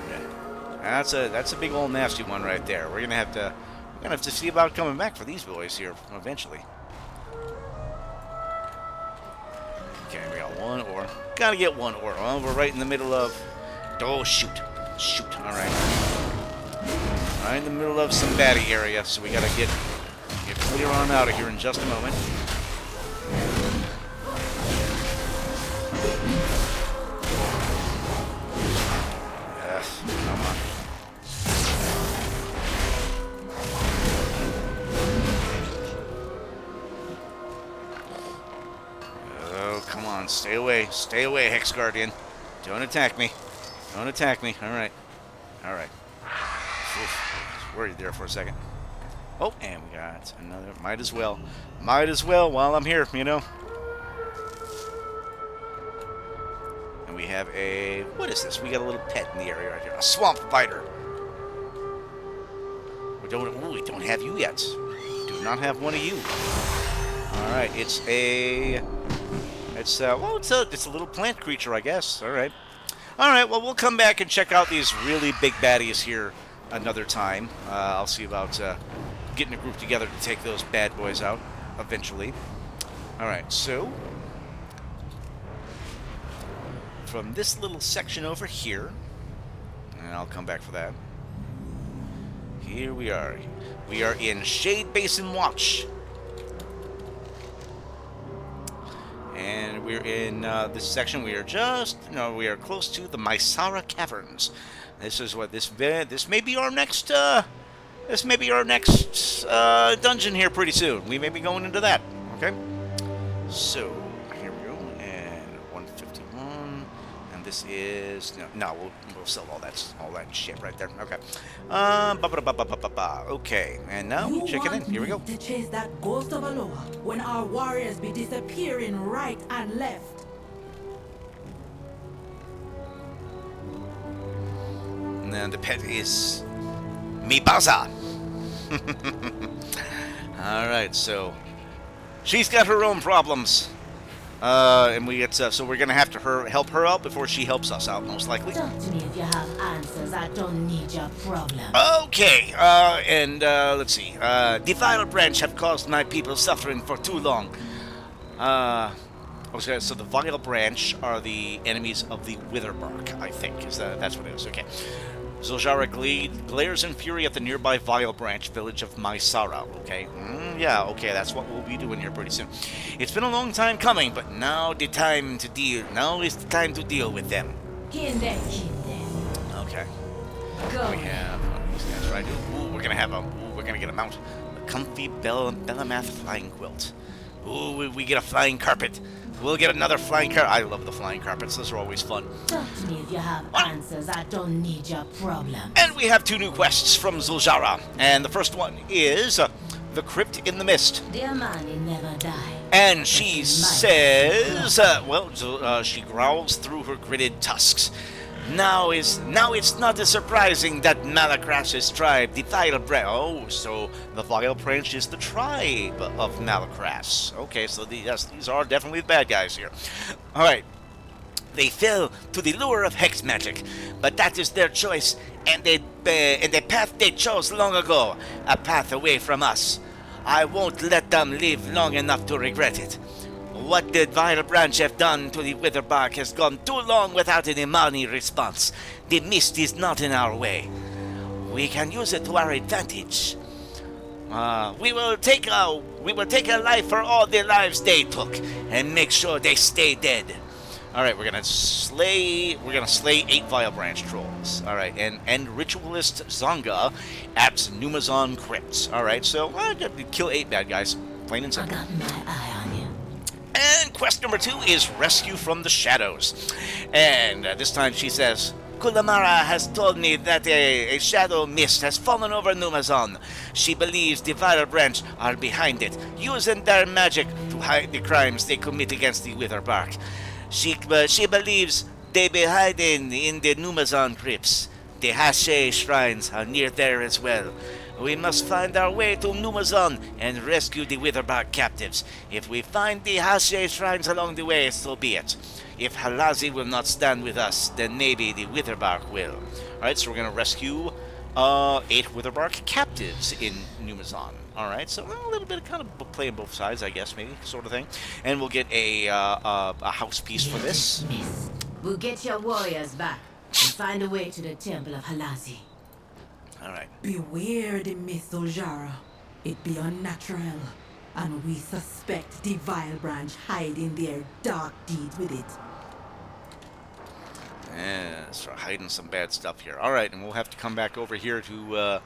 That's a big old nasty one right there. We're gonna have to see about coming back for these boys here eventually. Okay, we got one ore. Gotta get one ore. Well, we're right in the middle of... Oh, shoot. Alright. Right in the middle of some baddie area, so we gotta get clear on out of here in just a moment. Yes, come on. Oh, come on. Stay away, Hex Guardian. Don't attack me. Alright. Oof, worried there for a second. Oh, and we got another. Might as well while I'm here, you know. And we have a... What is this? We got a little pet in the area right here. A swamp spider. We don't have you yet. Do not have one of you. Alright, it's a little plant creature, I guess. Alright, well, we'll come back and check out these really big baddies here another time. I'll see about getting a group together to take those bad boys out eventually. Alright, so from this little section over here, and I'll come back for that. Here we are. We are in Shade Basin Watch. And we're in this section. We are we are close to the Mysara Caverns. This is what this may be our next dungeon here pretty soon. We may be going into that. Okay. So here we go, and 151, and this is we'll sell all that shit right there. Okay. Okay, and now we check it in. Here we go. To chase that ghost of Aloha when our warriors be disappearing right and left. And then the pet is Mibaza. Alright, so she's got her own problems. And we get so we're gonna have to help her out before she helps us out, most likely. Talk to me if you have answers. I don't need your problem. Okay, let's see. The Vile Branch have caused my people suffering for too long. Okay, so the Vile Branch are the enemies of the Witherbark, I think. That's what it is. Okay. Zul'jarra glares in fury at the nearby Vile Branch village of Mysara. Okay, yeah, okay, that's what we'll be doing here pretty soon. It's been a long time coming, but now is the time to deal with them. Kinde. Okay. Go. We have one of these guys right here. Ooh, we're gonna get a mount. A comfy Belamath flying quilt. Ooh, we get a flying carpet. We'll get another flying carpet. I love the flying carpets. Those are always fun. Talk to me if you have answers. I don't need your problem. And we have 2 new quests from Zul'jarra. And the first one is The Crypt in the Mist. Dear man, never die. And she says, she growls through her gritted tusks. Now it's not as surprising that Malacras's tribe, the Vile Branch. Oh, so the Vile Branch is the tribe of Malacras. Okay, so these are definitely the bad guys here. All right. They fell to the lure of hex magic, but that is their choice, and the path they chose long ago, a path away from us. I won't let them live long enough to regret it. What the Vile Branch have done to the Witherbark has gone too long without an Imani response. The mist is not in our way. We can use it to our advantage. We will take a life for all the lives they took, and make sure they stay dead. All right, we're gonna slay 8 Vile Branch trolls. All right, and ritualist Zonga at Numazon Crypts. All right, so kill 8 bad guys, plain and I simple. got my eye on you. And quest number 2 is Rescue from the Shadows. And this time she says, Kulamara has told me that a shadow mist has fallen over Numazon. She believes the Vile Branch are behind it, using their magic to hide the crimes they commit against the Witherbark. She believes they be hiding in the Numazon crypts. The Hashe shrines are near there as well. We must find our way to Numazon and rescue the Witherbark captives. If we find the Hashe shrines along the way, so be it. If Halazi will not stand with us, then maybe the Witherbark will. Alright, so we're going to rescue 8 Witherbark captives in Numazon. Alright, so a little bit of kind of playing both sides, I guess, maybe, sort of thing. And we'll get a house piece for this. Mist. We'll get your warriors back and find a way to the Temple of Halazi. Alright. Beware the myth, Zul'jarra. It be unnatural, and we suspect the Vile Branch hiding their dark deeds with it. Yeah, start hiding some bad stuff here. Alright, and we'll have to come back over here to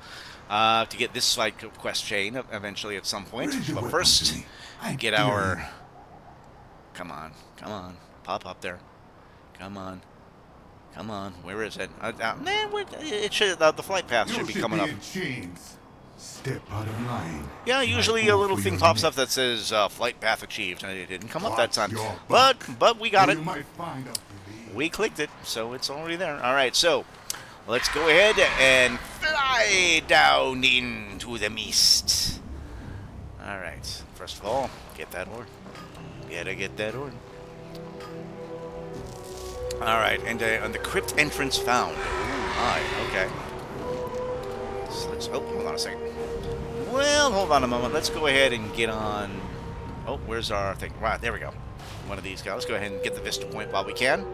get this side quest chain eventually at some point. Raise your But weapon first, to me. I get dare our... you. Come on, come on. Pop up there. Come on. Come on, where is it? It should. The flight path should be coming up. in chains. Step out of line. Yeah, usually a little thing pops up that says flight path achieved, and it didn't come up that time. But we got it. You might find out We clicked it, so it's already there. All right, so let's go ahead and fly down into the mist. All right, first of all, get that orb. Gotta get that orb. All right, and the crypt entrance found. Ooh, my, okay. So let's, oh, hold on a second. Well, hold on a moment. Let's go ahead and get on. Oh, where's our thing? Right, there we go. One of these guys. Let's go ahead and get the Vista Point while we can.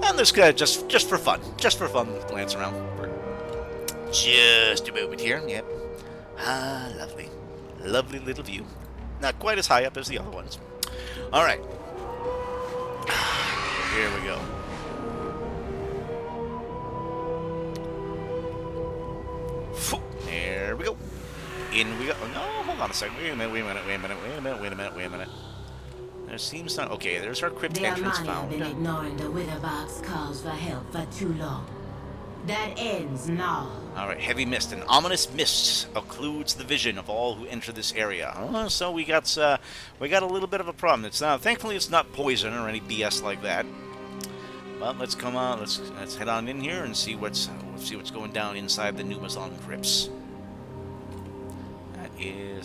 And let's go just for fun. Just for fun, glance around for just a moment here. Yep. Ah, lovely. Lovely little view. Not quite as high up as the other ones. All right. Here we go. There we go. In we go. Oh, no, hold on a second. Wait a minute. There seems to... Okay, there's our crypt The entrance Armani have found. been ignoring the Witherbark's calls for help for too long. That ends now. Alright, heavy mist. An ominous mist occludes the vision of all who enter this area. So we got a little bit of a problem. It's not... Thankfully, it's not poison or any BS like that. But let's come on. Let's head on in here and see what's going down inside the Numazon crypts.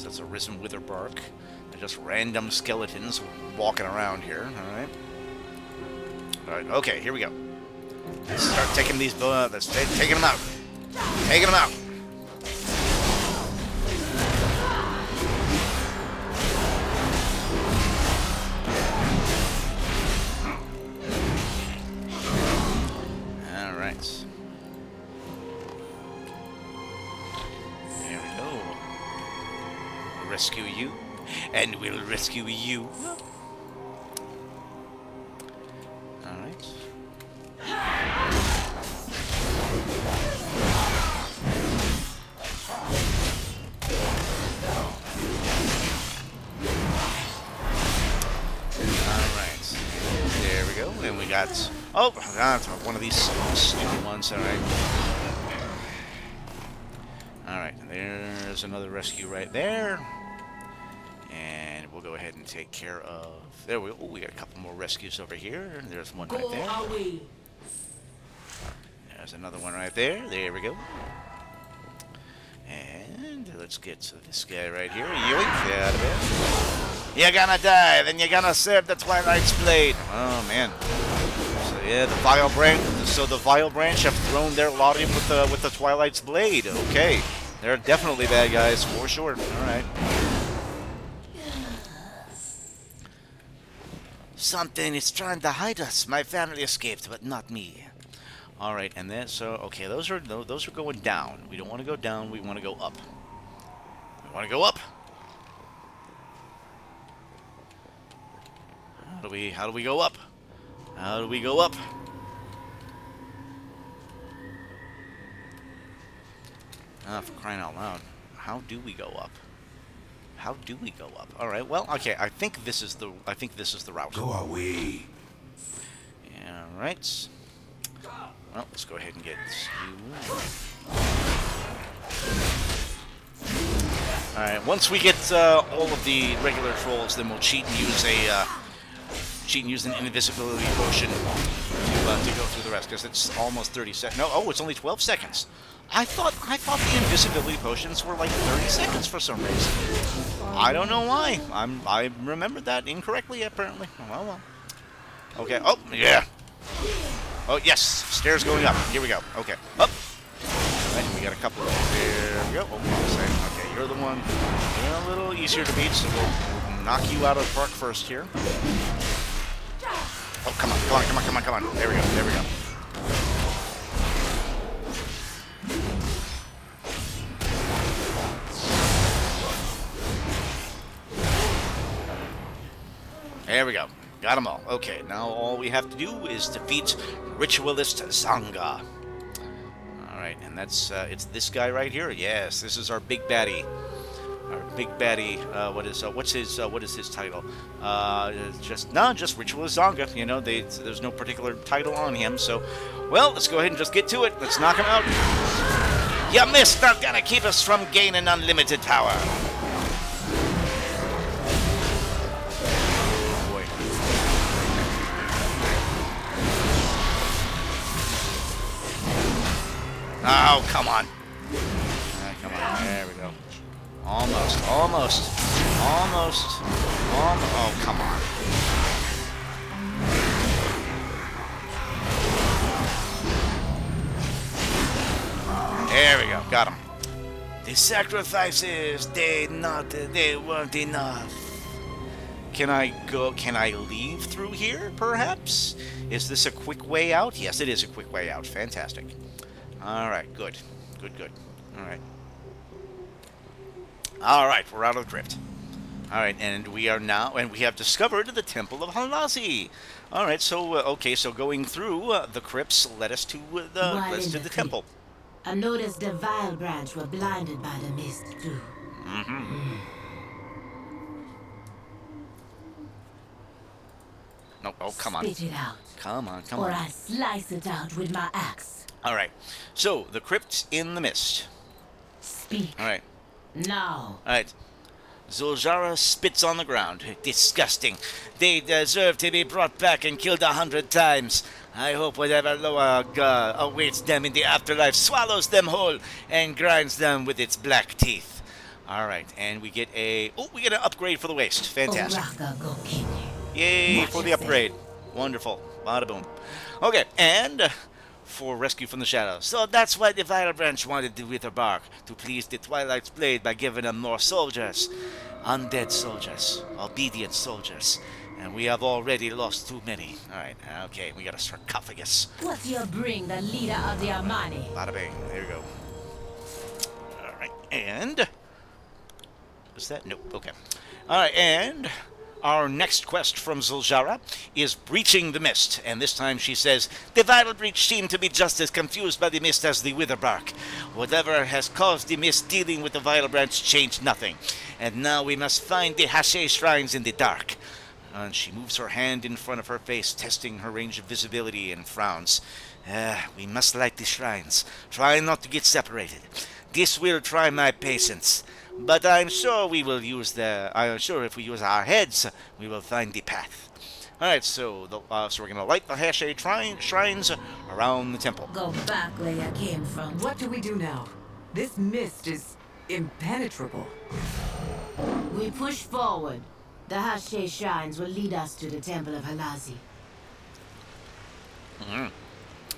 That's a risen Witherbark. They're just random skeletons walking around here. All right. Okay, here we go. Let's start taking these. Let's taking them out. Taking them out. All right. There we go. Rescue you, and we'll rescue you. All right. There we go. And we got... Oh, one of these stupid ones. All right. All right. There's another rescue right there. And we'll go ahead and take care of... There we go. Oh, we got a couple more rescues over here. There's one right there. There's another one right there. There we go. And let's get to this guy right here. Yoink, get out of it. You're gonna die, then you're gonna serve the Twilight's blade. Oh man. So yeah, the Vile Branch. So the Vile Branch have thrown their lot in with the Twilight's blade. Okay, they're definitely bad guys for sure. All right. Something is trying to hide us. My family escaped, but not me. All right, and then okay, those are going down. We don't want to go down. We want to go up. We want to go up. How do we go up? How do we go up? Ah, for crying out loud! How do we go up? how do we go up? All right. Well, okay. I think this is the route. Go away. All right. Well, let's go ahead and get you. All right. Once we get all of the regular trolls, then we'll cheat and use an invisibility potion to go through the rest, because it's almost 30 seconds. No, oh, it's only 12 seconds. I thought the invisibility potions were like 30 seconds for some reason. I don't know why. I remembered that incorrectly apparently. Well. Okay. Oh yeah. Oh yes. Stairs going up. Here we go. Okay. Up. All right, we got a couple. There we go. Oh, okay, you're the one. You're a little easier to beat, so we'll knock you out of the park first here. Oh, come on. There we go. There we go. Got them all. Okay, now all we have to do is defeat Ritualist Zanga. Alright, and that's, it's this guy right here. Yes, this is our big baddie. Our big baddie, what is his title? Just Ritualist Zanga. You know, there's no particular title on him, so, well, let's go ahead and just get to it. Let's knock him out. You missed, not gonna keep us from gaining unlimited power. Oh, come on. Come on. There we go. Almost. Oh, come on. There we go. Got him. The sacrifices, they weren't enough. Can I leave through here, perhaps? Is this a quick way out? Yes, it is a quick way out. Fantastic. Alright, good. Alright, we're out of the crypt. Alright, and we have discovered the Temple of Halazi. Alright, so, so going through the crypts led us to the temple. I noticed the Vile Branch were blinded by the mist, too. No, oh, come on. Spit it out. Come on. Or I slice it out with my axe. Alright, so the crypts in the mist. Speak. Alright. Now. Alright. Zul'jarra spits on the ground. Disgusting. They deserve to be brought back and killed 100 times. I hope whatever lower awaits them in the afterlife swallows them whole and grinds them with its black teeth. Alright, and we get an upgrade for the waist. Fantastic. Yay for the upgrade. Wonderful. Bada boom. Okay, and for rescue from the shadows. So that's why the Vile Branch wanted the Wither Bark, to please the Twilight's Blade by giving them more soldiers. Undead soldiers. Obedient soldiers. And we have already lost too many. Alright, okay, we got a sarcophagus. What you bring, the leader of the Armani? Bada bing, there we go. Alright, and... Is that? Nope, okay. Alright, and... Our next quest from Zul'jarra is breaching the mist, and this time she says, the vital breach seemed to be just as confused by the mist as the Witherbark. Whatever has caused the mist dealing with the vital branch changed nothing, and now we must find the Hashe shrines in the dark. And she moves her hand in front of her face, testing her range of visibility, and frowns. We must light the shrines. Try not to get separated. This will try my patience. But I'm sure if we use our heads, we will find the path. Alright, so we're going to light the Hashe shrines around the temple. Go back where you came from. What do we do now? This mist is impenetrable. We push forward. The Hashe shrines will lead us to the Temple of Halazi.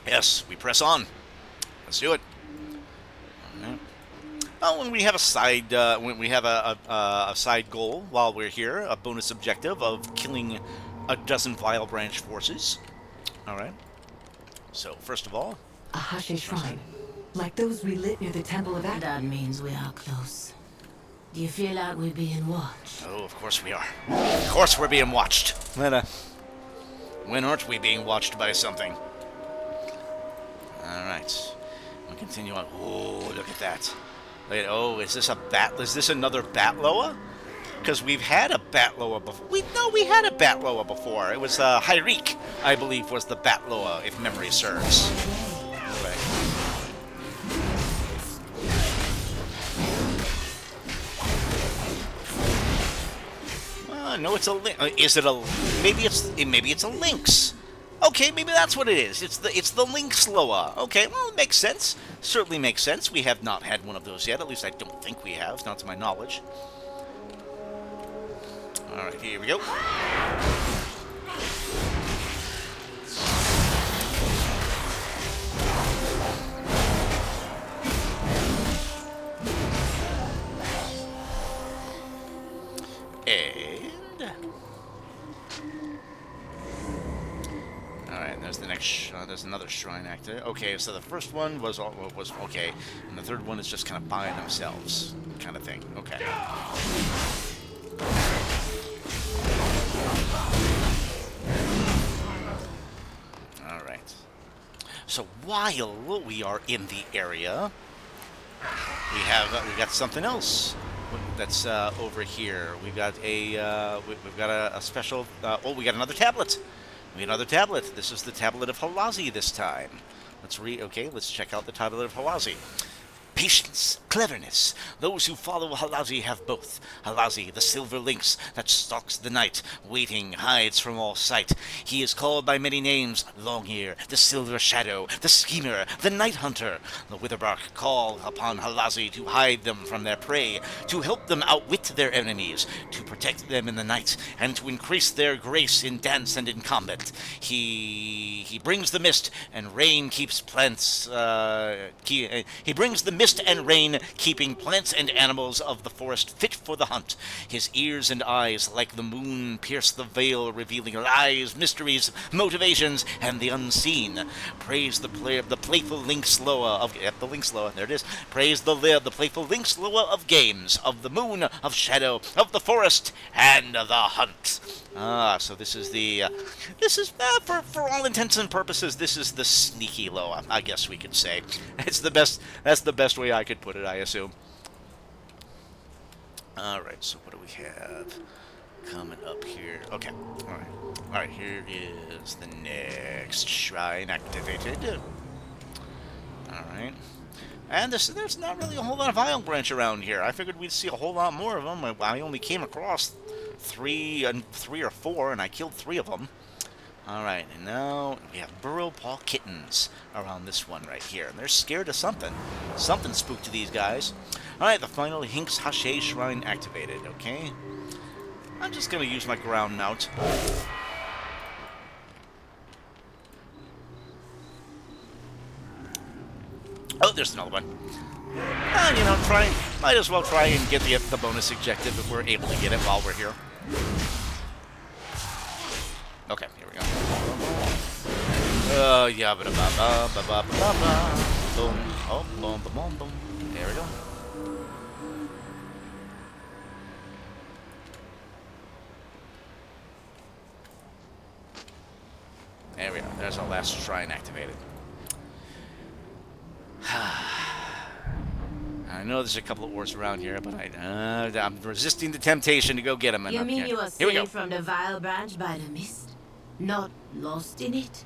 Yes, we press on. Let's do it. Oh, when we have a side, a side goal while we're here, a bonus objective of killing a dozen Vile Branch forces. All right. So first of all, a Hashe shrine, like those we lit near the Temple of Akil'zon. That means we are close. Do you feel like we're being watched? Oh, of course we are. Of course we're being watched. When aren't we being watched by something? All right. We'll continue on. Oh, look at that. Wait, oh, is this a bat? Is this another bat loa? Because we've had a Batloa before. We had a Batloa before. It was Hyreek, I believe, was the Batloa, if memory serves. Right. No, it's a is it a maybe it's a lynx. Okay, maybe that's what it is. It's the lynx Loa. Okay, well, it makes sense. Certainly makes sense. We have not had one of those yet. At least I don't think we have, not to my knowledge. All right, here we go. There's the next. There's another shrine active. Okay, so the first one was okay, and the third one is just kind of by themselves, kind of thing. Okay. All right. So while we are in the area, we got something else that's over here. We've got a special. We got another tablet. Another tablet. This is the tablet of Halazi this time. Let's check out the tablet of Halazi. Patience, cleverness. Those who follow Halazi have both. Halazi, the silver lynx that stalks the night, waiting, hides from all sight. He is called by many names: Long-Ear, the Silver Shadow, the Schemer, the Night Hunter. The Witherbark call upon Halazi to hide them from their prey, to help them outwit their enemies, to protect them in the night, and to increase their grace in dance and in combat. He brings the mist and rain keeps plants. He brings the mist and rain, keeping plants and animals of the forest fit for the hunt. His ears and eyes, like the moon, pierce the veil, revealing lies, mysteries, motivations, and the unseen. Praise the playful Lynx Loa of the Lynx Loa. There it is. Praise the playful Lynx Loa of games, of the moon, of shadow, of the forest, and the hunt. So this is for all intents and purposes, this is the sneaky Loa, I guess we could say. It's the best. That's the best way I could put it, I assume. All right. So what do we have coming up here? Okay. All right. Here is the next shrine activated. All right. And there's not really a whole lot of Isle Branch around here. I figured we'd see a whole lot more of them. I only came across three or four, and I killed 3 of them. Alright, and now we have Burrow Paw Kittens around this one right here. And they're scared of something. Something spooked these guys. Alright, the final Hinks Hache Shrine activated, okay? I'm just going to use my ground mount. Oh, there's another one. Might as well try and get the bonus objective if we're able to get it while we're here. Okay, here we go. Yeah, ba ba ba ba ba ba. Boom. Oh, boom, boom, boom, boom. There we go. There we go. There's our last shrine activated. I know there's a couple of ores around here, but I'm resisting the temptation to go get them. You mean you were Here we go. saved from the vile branch by the mist? Not lost in it?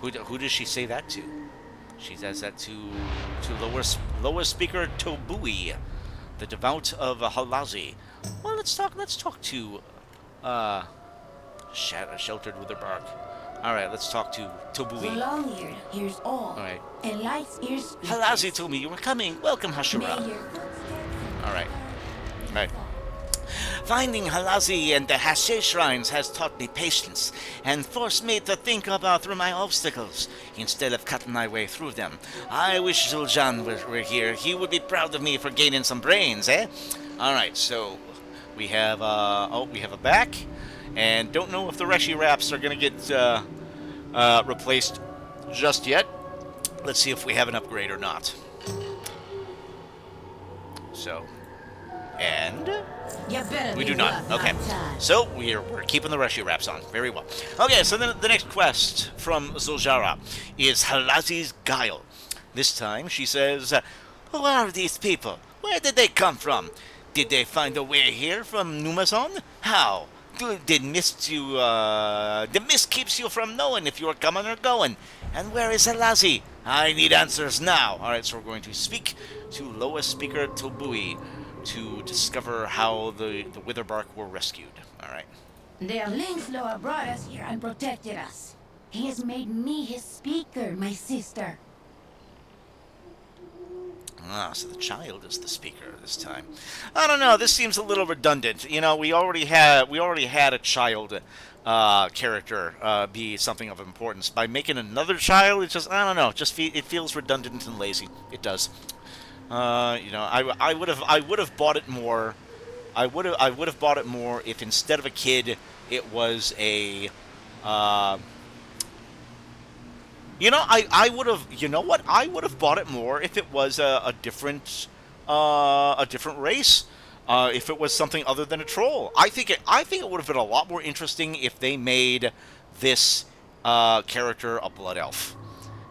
Who does she say that to? She says that to lower speaker Tobui, the devout of Halazi. Well, let's talk to Sheltered Witherbark. All right, let's talk to Tobui. The long-eared hears all, right. and light's ears speak. Halazi told me you were coming. Welcome, Hashira. May your footsteps All right. Finding Halazi and the Hache shrines has taught me patience and forced me to think about through my obstacles instead of cutting my way through them. I wish Zul'jan were here. He would be proud of me for gaining some brains, eh? All right, so we have we have a back, and don't know if the Reshi wraps are gonna get replaced just yet. Let's see if we have an upgrade or not. So. And we do not. Okay, so we're keeping the Reshi wraps on. Very well. Okay, so then the next quest from Zul'jarra is Halazi's Guile. This time she says, Who are these people? Where did they come from? Did they find a way here from Numazon? How? Did the mist keeps you from knowing if you're coming or going? And where is Alazi? I need answers now. All right, so we're going to speak to Loa Speaker Tobui to discover how the Witherbark were rescued. All right. Their Lingslower brought us here and protected us. He has made me his speaker, my sister. Ah, so the child is the speaker this time. I don't know. This seems a little redundant. You know, we already had a child character be something of importance. By making another child, it's just, I don't know. It feels redundant and lazy. It does. You know, I would have bought it more. I would have bought it more if instead of a kid, it was a. You know, I would have. You know what? I would have bought it more if it was a different race. If it was something other than a troll, I think it would have been a lot more interesting if they made this character a blood elf.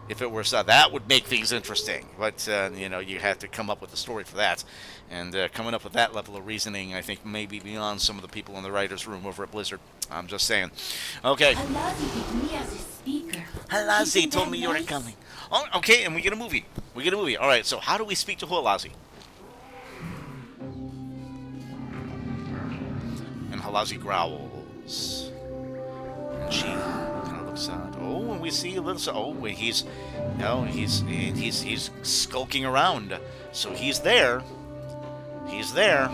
If it were so, that would make things interesting. But you know, you have to come up with a story for that, and coming up with that level of reasoning, I think, may be beyond some of the people in the writers' room over at Blizzard. I'm just saying. Okay. Alazi picked me as his speaker. Halazi Isn't told that me you were nice? coming. Oh, okay, and we get a movie. All right, so how do we speak to Halazi? And Halazi growls. And she kind of looks out. Oh, and we see a little. Oh, he's skulking around. So he's there. He's there.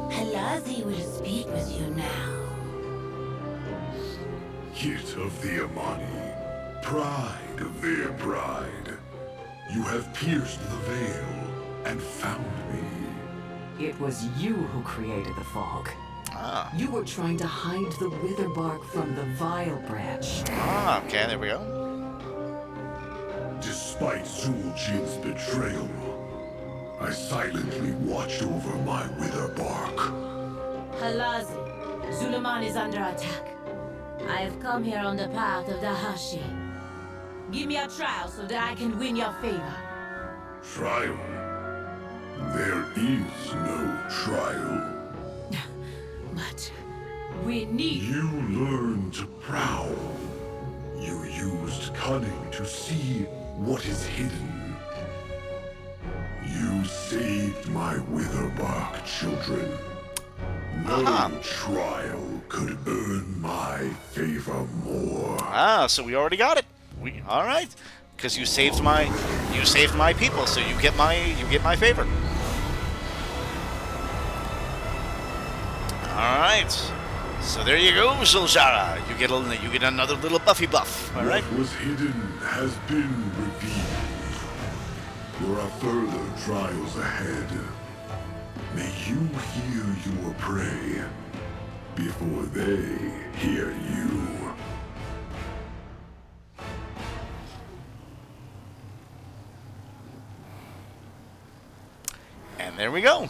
Alazi will speak with you now. Kit of the Amani, pride of their pride. You have pierced the veil and found me. It was you who created the fog. Ah. You were trying to hide the Witherbark from the Vile Branch. Ah, okay, there we go. Despite Zul'jin's betrayal, I silently watched over my Witherbark. Alazi, Zul'Aman is under attack. I have come here on the path of the Hashi. Give me a trial so that I can win your favor. Trial? There is no trial. But we need... You learned to prowl. You used cunning to see what is hidden. You saved my Witherbark children. No trial could earn my favor more. Ah, so we already got it. All right, because you saved my people, so you get my favor. All right, so there you go, Zul'jarra. You get another little buffy buff. All right. What was hidden has been revealed. There are further trials ahead. May you hear your prey before they hear you. And there we go.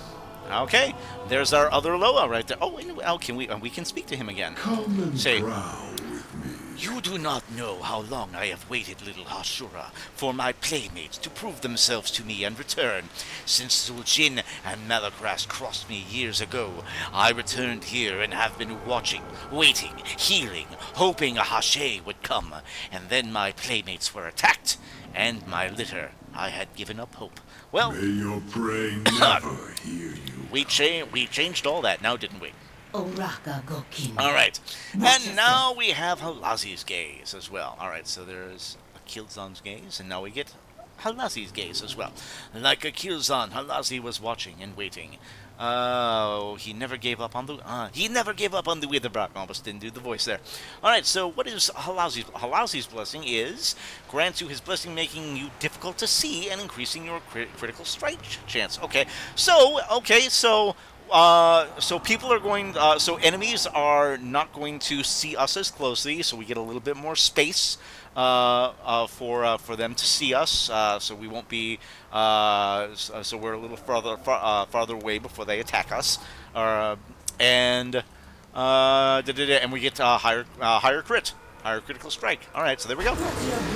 Okay, there's our other Loa right there. Oh, can we can speak to him again? Come and Say, prowl with me. you do not know how long I have waited, little Hashura, for my playmates to prove themselves to me and return. Since Zul'jin and Malakras crossed me years ago, I returned here and have been watching, waiting, healing, hoping a Hashe would come. And then my playmates were attacked, and my litter. I had given up hope. Well, May your prey never hear you. we changed all that now, didn't we? Oraka Gokin. All right. And now we have Halazi's gaze as well. All right, so there's Akil'zon's gaze, and now we get Halazi's gaze as well. Like Akil'zon, Halazi was watching and waiting. Oh, he never gave up on the Witherbark. Almost didn't do the voice there. All right, so what is Halazi's blessing is grants you his blessing, making you difficult to see and increasing your critical strike chance. So people are going. So enemies are not going to see us as closely. So we get a little bit more space for them to see us. So we won't be. So we're a little farther away before they attack us. And we get higher critical strike. All right. So there we go. You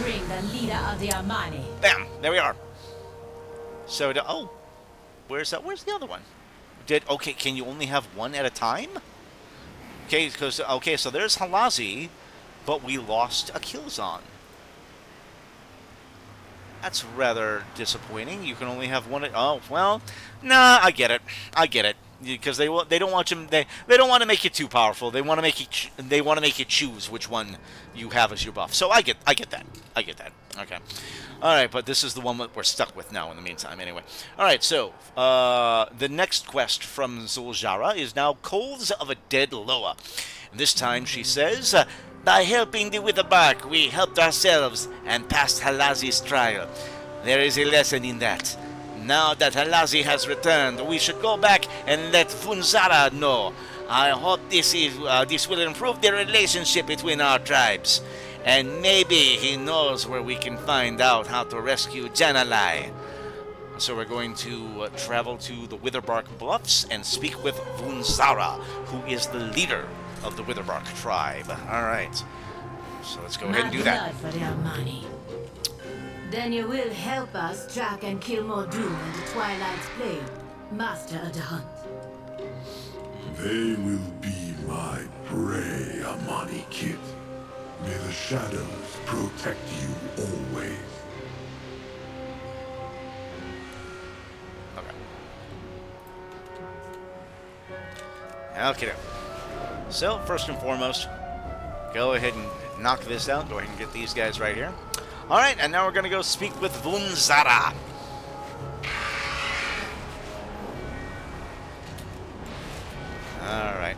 bring the leader of the Amani. Bam. There we are. So Where's the other one? Okay, can you only have one at a time? Okay, so there's Halazi, but we lost Akil'zon. That's rather disappointing. You can only have one. Oh well, nah. I get it. Because they don't want you they don't want to make you too powerful. They want to make you choose which one you have as your buff. So I get that. Okay. All right, but this is the one that we're stuck with now. In the meantime, anyway. All right. So the next quest from Zul'jarra is now Coals of a Dead Loa. This time she says, by helping the Witherbark, we helped ourselves and passed Halazi's trial. There is a lesson in that. Now that Halazi has returned, we should go back and let Zul'jarra know. I hope this will improve the relationship between our tribes. And maybe he knows where we can find out how to rescue Janalai. So we're going to travel to the Witherbark Bluffs and speak with Zul'jarra, who is the leader of the Witherbark tribe. Alright. So let's go ahead and do that. For their money. Then you will help us track and kill more Doom and the Twilight's Blade, Master of the Hunt. They will be my prey, Amani Kid. May the shadows protect you always. Okay. So, first and foremost, go ahead and knock this out. Go ahead and get these guys right here. Alright, and now we're going to go speak with Zul'jarra. Alright.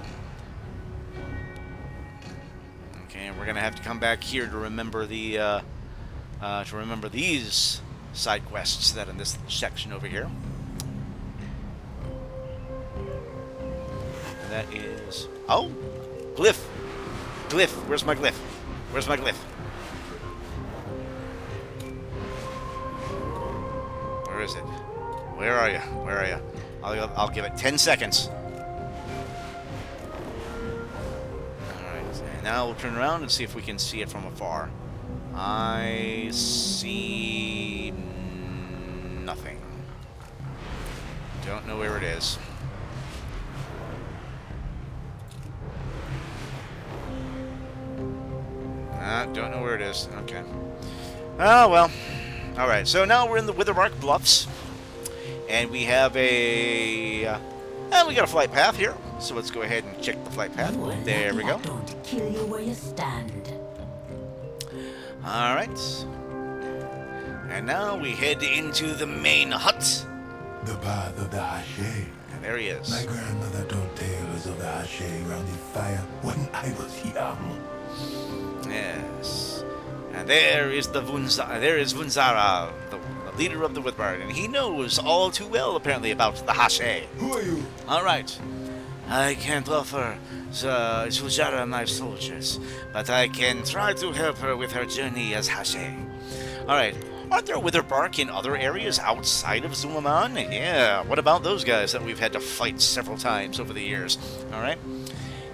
Okay, we're going to have to come back here to remember the, these side quests that are in this section over here. And that is... Oh! Glyph! Glyph! Where's my glyph? Where's my glyph? Where is it? Where are you? Where are you? I'll give it 10 seconds. Alright, and now we'll turn around and see if we can see it from afar. I see... nothing. Don't know where it is. Don't know where it is. Okay. Oh, well. Alright, so now we're in the Witherbark Bluffs. And we have we got a flight path here. So let's go ahead and check the flight path. There we go. Don't kill you where you stand. Alright. And now we head into the main hut. The path of the Hashay. And there he is. My grandmother told tales of the Hashay around the fire when I was young. Yes. And there is Zul'jarra, the leader of the Witherbark, and he knows all too well, apparently, about the Hashay. Who are you? Alright. I can't offer Zul'jarra my soldiers, but I can try to help her with her journey as Hashay. Alright. Aren't there Witherbark in other areas outside of Zul'Aman? Yeah, what about those guys that we've had to fight several times over the years? Alright.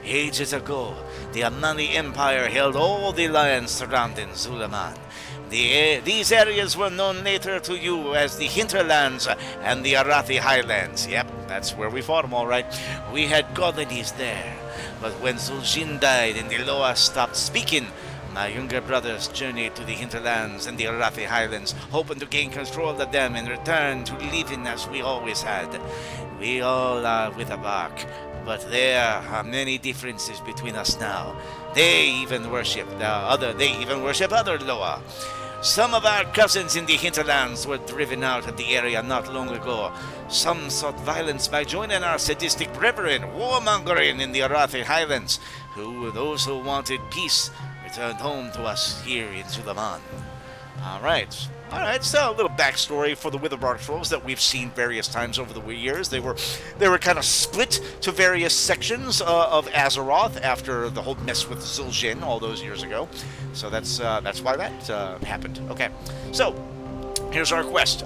Ages ago, the Amani Empire held all the lands surrounding Zul'Aman. These areas were known later to you as the Hinterlands and the Arathi Highlands. Yep, that's where we fought them, all right. We had colonies there. But when Zul'jin died and the Loa stopped speaking, my younger brothers journeyed to the Hinterlands and the Arathi Highlands, hoping to gain control of them and return to living as we always had. We all are Witherbark. But there are many differences between us now. They even worship other Loa. Some of our cousins in the Hinterlands were driven out of the area not long ago. Some sought violence by joining our sadistic brethren, warmongering in the Arathi Highlands. Those who wanted peace returned home to us here in Zul'Aman. Alright, so a little backstory for the Witherbark trolls that we've seen various times over the years. They were kind of split to various sections of Azeroth after the whole mess with Zul'jin all those years ago. So that's why that happened. Okay, so here's our quest.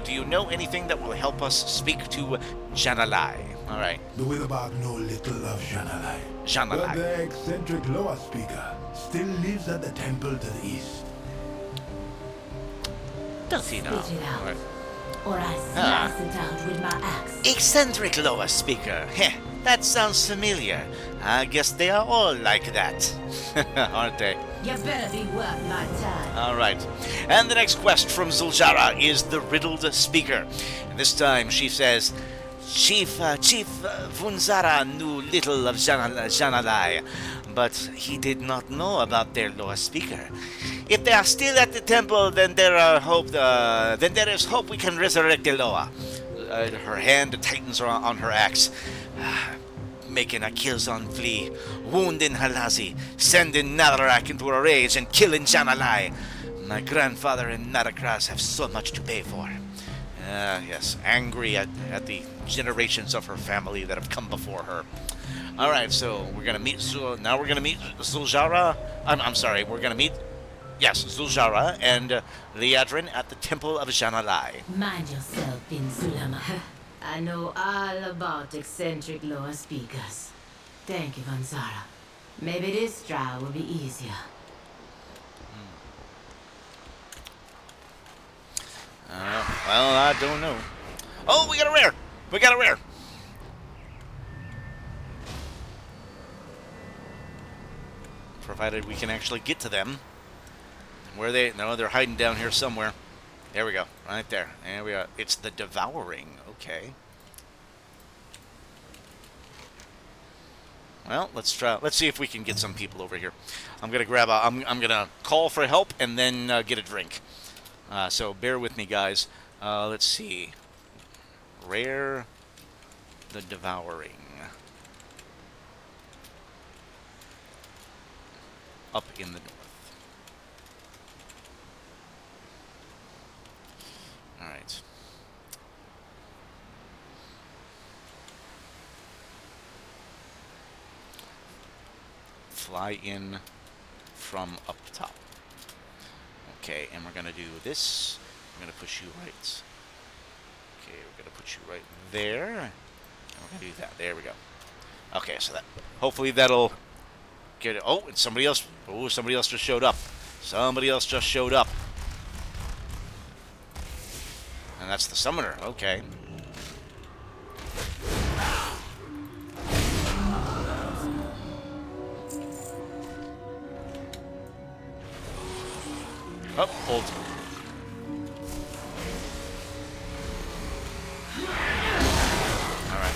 Do you know anything that will help us speak to Janalai? Alright. The Witherbark know little of Janalai. Janalai. But the eccentric Loa speaker still lives at the temple to the east. Does he know? Spit it out. Alright. or I slice it out with my axe. Eccentric lower speaker. Heh, that sounds familiar. I guess they are all like that, aren't they? You better be worth my time. All right. And the next quest from Zul'jarra is the riddled speaker. And this time she says, Chief Vunzara knew little of Janalai, but he did not know about their lower speaker. If they are still at the temple, then there is hope we can resurrect Eloa. Her hand tightens on her axe, making Akil'zon flee, wounding Halazi, sending Nadarak into a rage, and killing Janalai. My grandfather and Nadakras have so much to pay for. Yes, angry at the generations of her family that have come before her. All right, so we're gonna meet now we're gonna meet Zul'jarra. I'm sorry, we're gonna meet Zul'jarra and Liadrin at the Temple of Janalai. Mind yourself, Bin Zul'aman. I know all about eccentric lower speakers. Thank you, Vanzara. Maybe this trial will be easier. Well, I don't know. Oh, we got a rare! We got a rare! Provided we can actually get to them. Where they? No, they're hiding down here somewhere. There we go. Right there. There we are. It's the Devouring. Okay. Well, let's try. Let's see if we can get some people over here. I'm gonna grab a. I'm gonna call for help and then get a drink. So bear with me, guys. Let's see. Rare, the Devouring. Up in the north. All right. Fly in from up top. Okay, and we're gonna do this. I'm gonna push you right. Okay, we're gonna put you right there. And we're gonna do that. There we go. Okay, so that hopefully that'll get it. Oh, and somebody else. Oh, somebody else just showed up. Somebody else just showed up. And that's the summoner. Okay. Oh, hold. All right.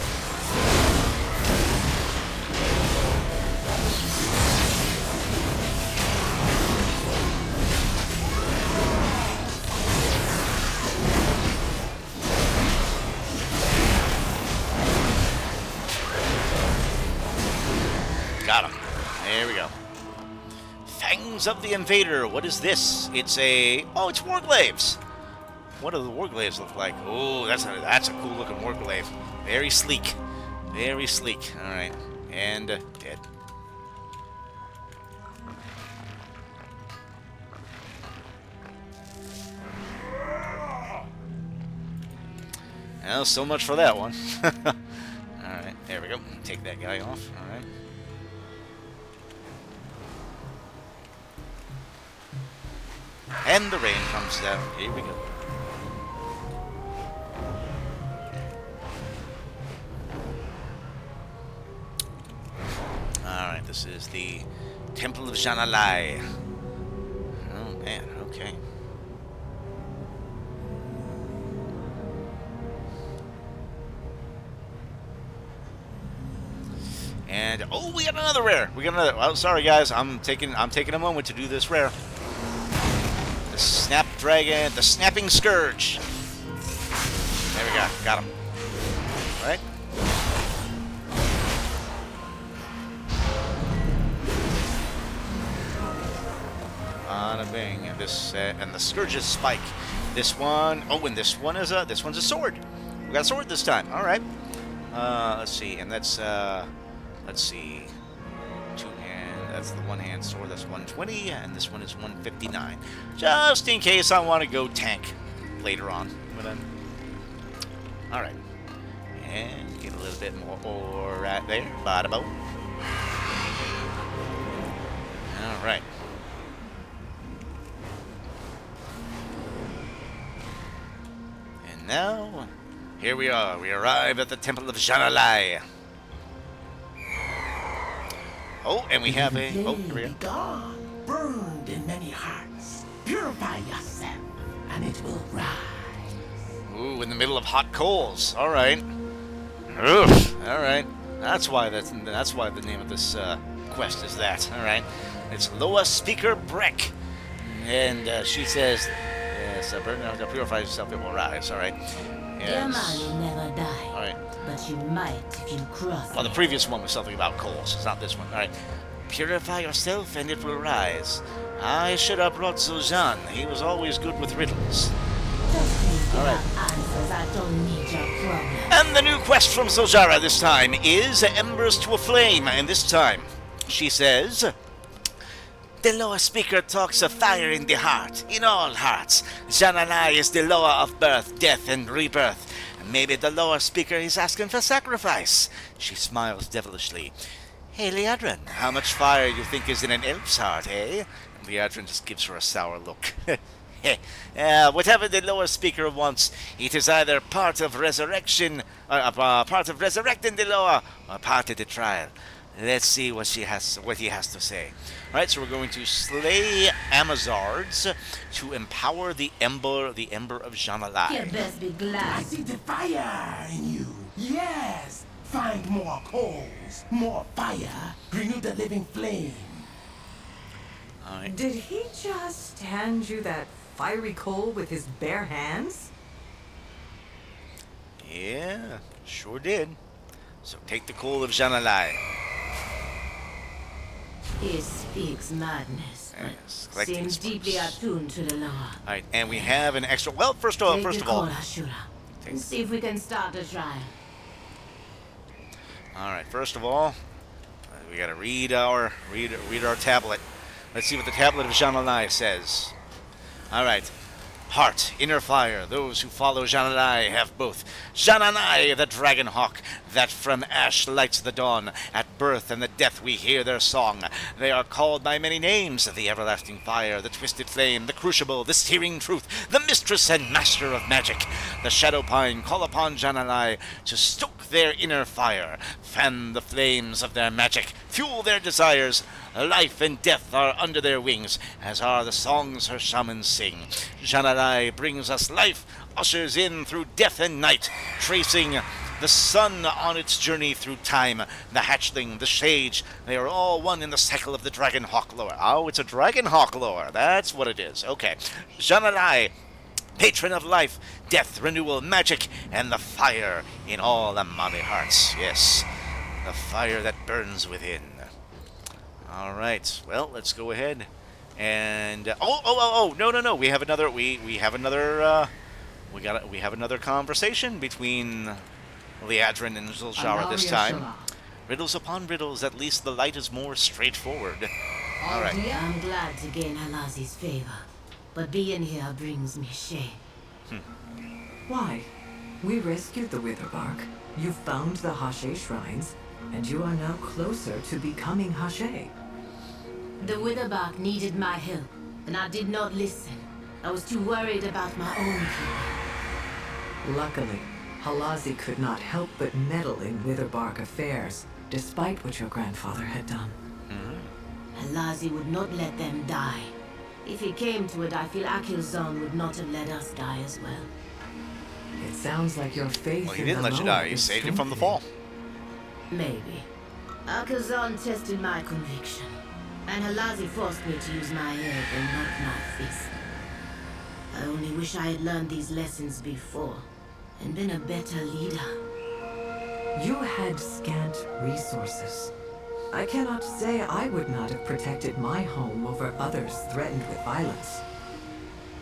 Got him. There we go. Fangs of the Invader. What is this? It's a... Oh, it's Warglaves. What do the Warglaves look like? Oh, that's a cool looking Warglaive. Very sleek. Very sleek. All right. And dead. Well, so much for that one. Alright, there we go. Take that guy off. Alright. And the rain comes down. Here we go. Alright, this is the Temple of Janalai. Oh, man. Okay. And oh, we got another rare. We got another. Oh, sorry guys, I'm taking a moment to do this rare. The Snapdragon, the Snapping Scourge. There we go. Got him. All right. On a bing, and this and the Scourge's spike. This one. Oh, and this one's a sword. We got a sword this time. All right. Let's see, and that's let's see, two-hand, that's the one-hand sword, that's 120, and this one is 159. Just in case I want to go tank later on. But alright. And get a little bit more ore right there. Bada boom. Alright. And now, here we are. We arrive at the Temple of Janalai. Oh, and we have a... Oh, here we Be go. gone, burned in many hearts. Purify yourself, and it will rise. Ooh, in the middle of hot coals. All right. Oof. All right. That's why the name of this quest is that. All right. It's Loa Speaker Breck, and she says, "Yes, burn out to purify yourself, it will rise." All right. Your man Yes. will never die. All right. But you might if you cross Well, the me. previous one was something about coals. It's not this one. All right. Purify yourself, and it will rise. I should have brought Zul'jan. He was always good with riddles. Just need to All right. have answers. I don't need your problem. And the new quest from Zul'jarra this time is Embers to a Flame. And this time, she says, the Loa Speaker talks of fire in the heart, in all hearts. Janalai is the Loa of birth, death, and rebirth. Maybe the Loa Speaker is asking for sacrifice. She smiles devilishly. Hey, Liadrin, how much fire you think is in an elf's heart, eh? And Liadrin just gives her a sour look. Whatever the Loa Speaker wants, it is either part of resurrection, part of resurrecting the Loa, or part of the trial. Let's see what he has to say. All right, so we're going to slay Amazards to empower the Ember of You Janalai. best be I glad. see the fire in you. Yes. Find more coals, more fire. Renew the living flame. All right. Did he just hand you that fiery coal with his bare hands? Yeah, sure did. So take the coal of Janalai. He speaks madness, but Yes, collecting seems deeply sparks. attuned to the law. All right, and we have an extra. Well, first of Take the all, call, Ashura, and see if we can start a trial. all right. First of all, we got to read our tablet. Let's see what the tablet of Janalai says. All right. Heart, inner fire, those who follow Janalai have both. Janalai, the dragon hawk, that from ash lights the dawn. At birth and the death we hear their song. They are called by many names, the everlasting fire, the twisted flame, the crucible, the searing truth, the mistress and master of magic. The shadow pine call upon Janalai to stoke their inner fire, fan the flames of their magic, fuel their desires. Life and death are under their wings, as are the songs her shamans sing. Janalai brings us life, ushers in through death and night, tracing the sun on its journey through time. The hatchling, the sage, they are all one in the cycle of the dragon hawk lore. Oh, it's a dragon hawk lore. That's what it is. Okay. Janalai, patron of life, death, renewal, magic, and the fire in all Amami hearts. Yes, the fire that burns within. All right. Well, let's go ahead and no. We have another we have another conversation between Liadrin and Zul'jarra this time. Riddles upon riddles, at least the light is more straightforward. All right. I'm glad to gain Halazi's favor, but being here brings me shame. Why? We rescued the Witherbark. You found the Hashe shrines, and you are now closer to becoming Hashe. The Witherbark needed my help, and I did not listen. I was too worried about my own people. Luckily, Halazi could not help but meddle in Witherbark affairs, despite what your grandfather had done. Halazi would not let them die. If it came to it, I feel Akil'zon would not have let us die as well. It sounds like your faith Well, he in didn't the let you Loa die. He is saved you from the strengthening. fall. Maybe. Akil'zon tested my conviction, and Halazi forced me to use my head and not my fist. I only wish I had learned these lessons before, and been a better leader. You had scant resources. I cannot say I would not have protected my home over others threatened with violence.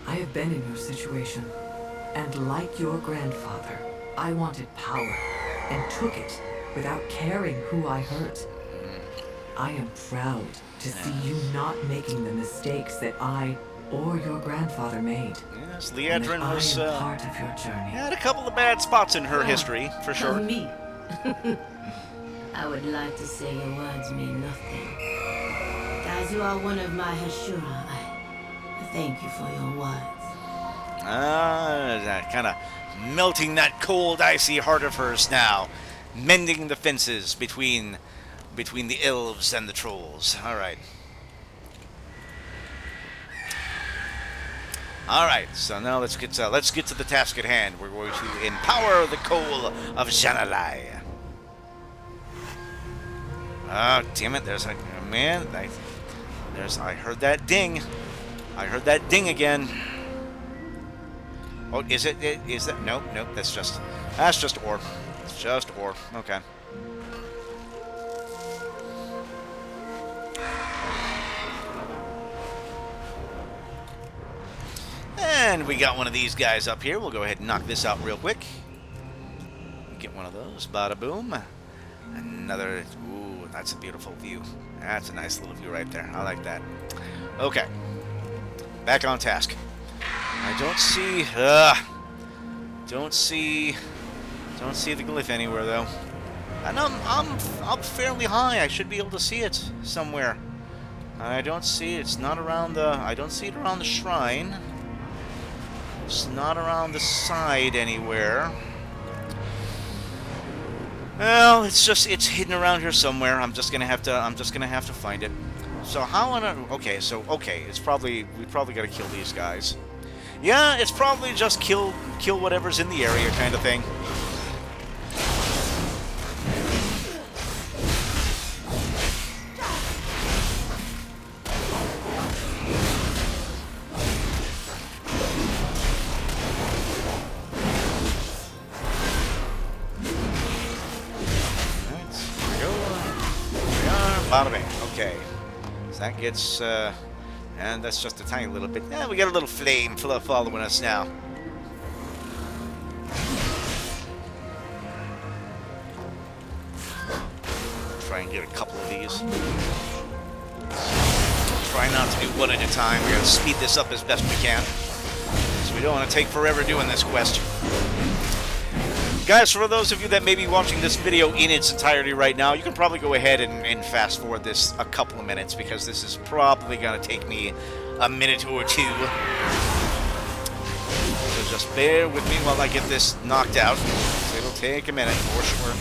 I have been in your situation, and like your grandfather, I wanted power, and took it without caring who I hurt. I am proud to see you not making the mistakes that I or your grandfather made. Yes, And Liadrin that was I am part of your journey. had a couple of bad spots in her history, for sure. Me? I would like to say your words mean nothing. As you are one of my Hashura, I thank you for your words. That melting that cold, icy heart of hers now, mending the fences between the elves and the trolls. All right. All right. So now let's get to the task at hand. We're going to empower the coal of Janalai. Oh, damn it! There's a man. I heard that ding. I heard that ding again. Oh, is it? Is that? Nope. That's just ore. It's just ore. Okay. And we got one of these guys up here. We'll go ahead and knock this out real quick. Get one of those. Bada boom. Another. Ooh, that's a beautiful view. That's a nice little view right there. I like that. Okay. Back on task. I don't see the glyph anywhere though. And I'm fairly high. I should be able to see it somewhere. I don't see it. It's not around the. I don't see it around the shrine. It's not around the side anywhere. Well, it's hidden around here somewhere. I'm just gonna have to find it. So how on a it's probably we probably gotta kill these guys. Yeah, it's probably just kill whatever's in the area kind of thing. Alright, here we go. Here we are, bada bing. Okay. So that gets and that's just a tiny little bit. Yeah, we got a little flame following us now. Try and get a couple of these. Try not to do one at a time. We gotta speed this up as best we can. So we don't want to take forever doing this quest. Guys, for those of you that may be watching this video in its entirety right now, you can probably go ahead and fast forward this a couple of minutes because this is probably going to take me a minute or two. So just bear with me while I get this knocked out. It'll take a minute for sure.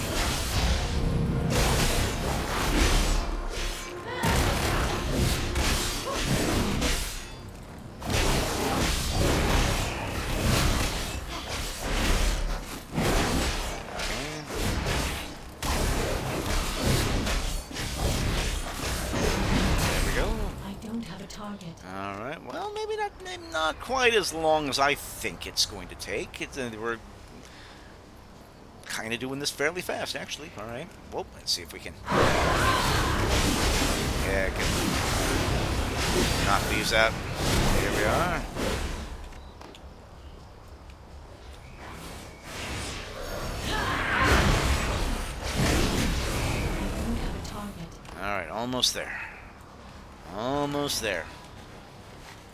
Alright, well, maybe not quite as long as I think it's going to take. We're kind of doing this fairly fast, actually. Alright, well, let's see if we can... Yeah, knock these out. Here we are. Alright, almost there. Almost there.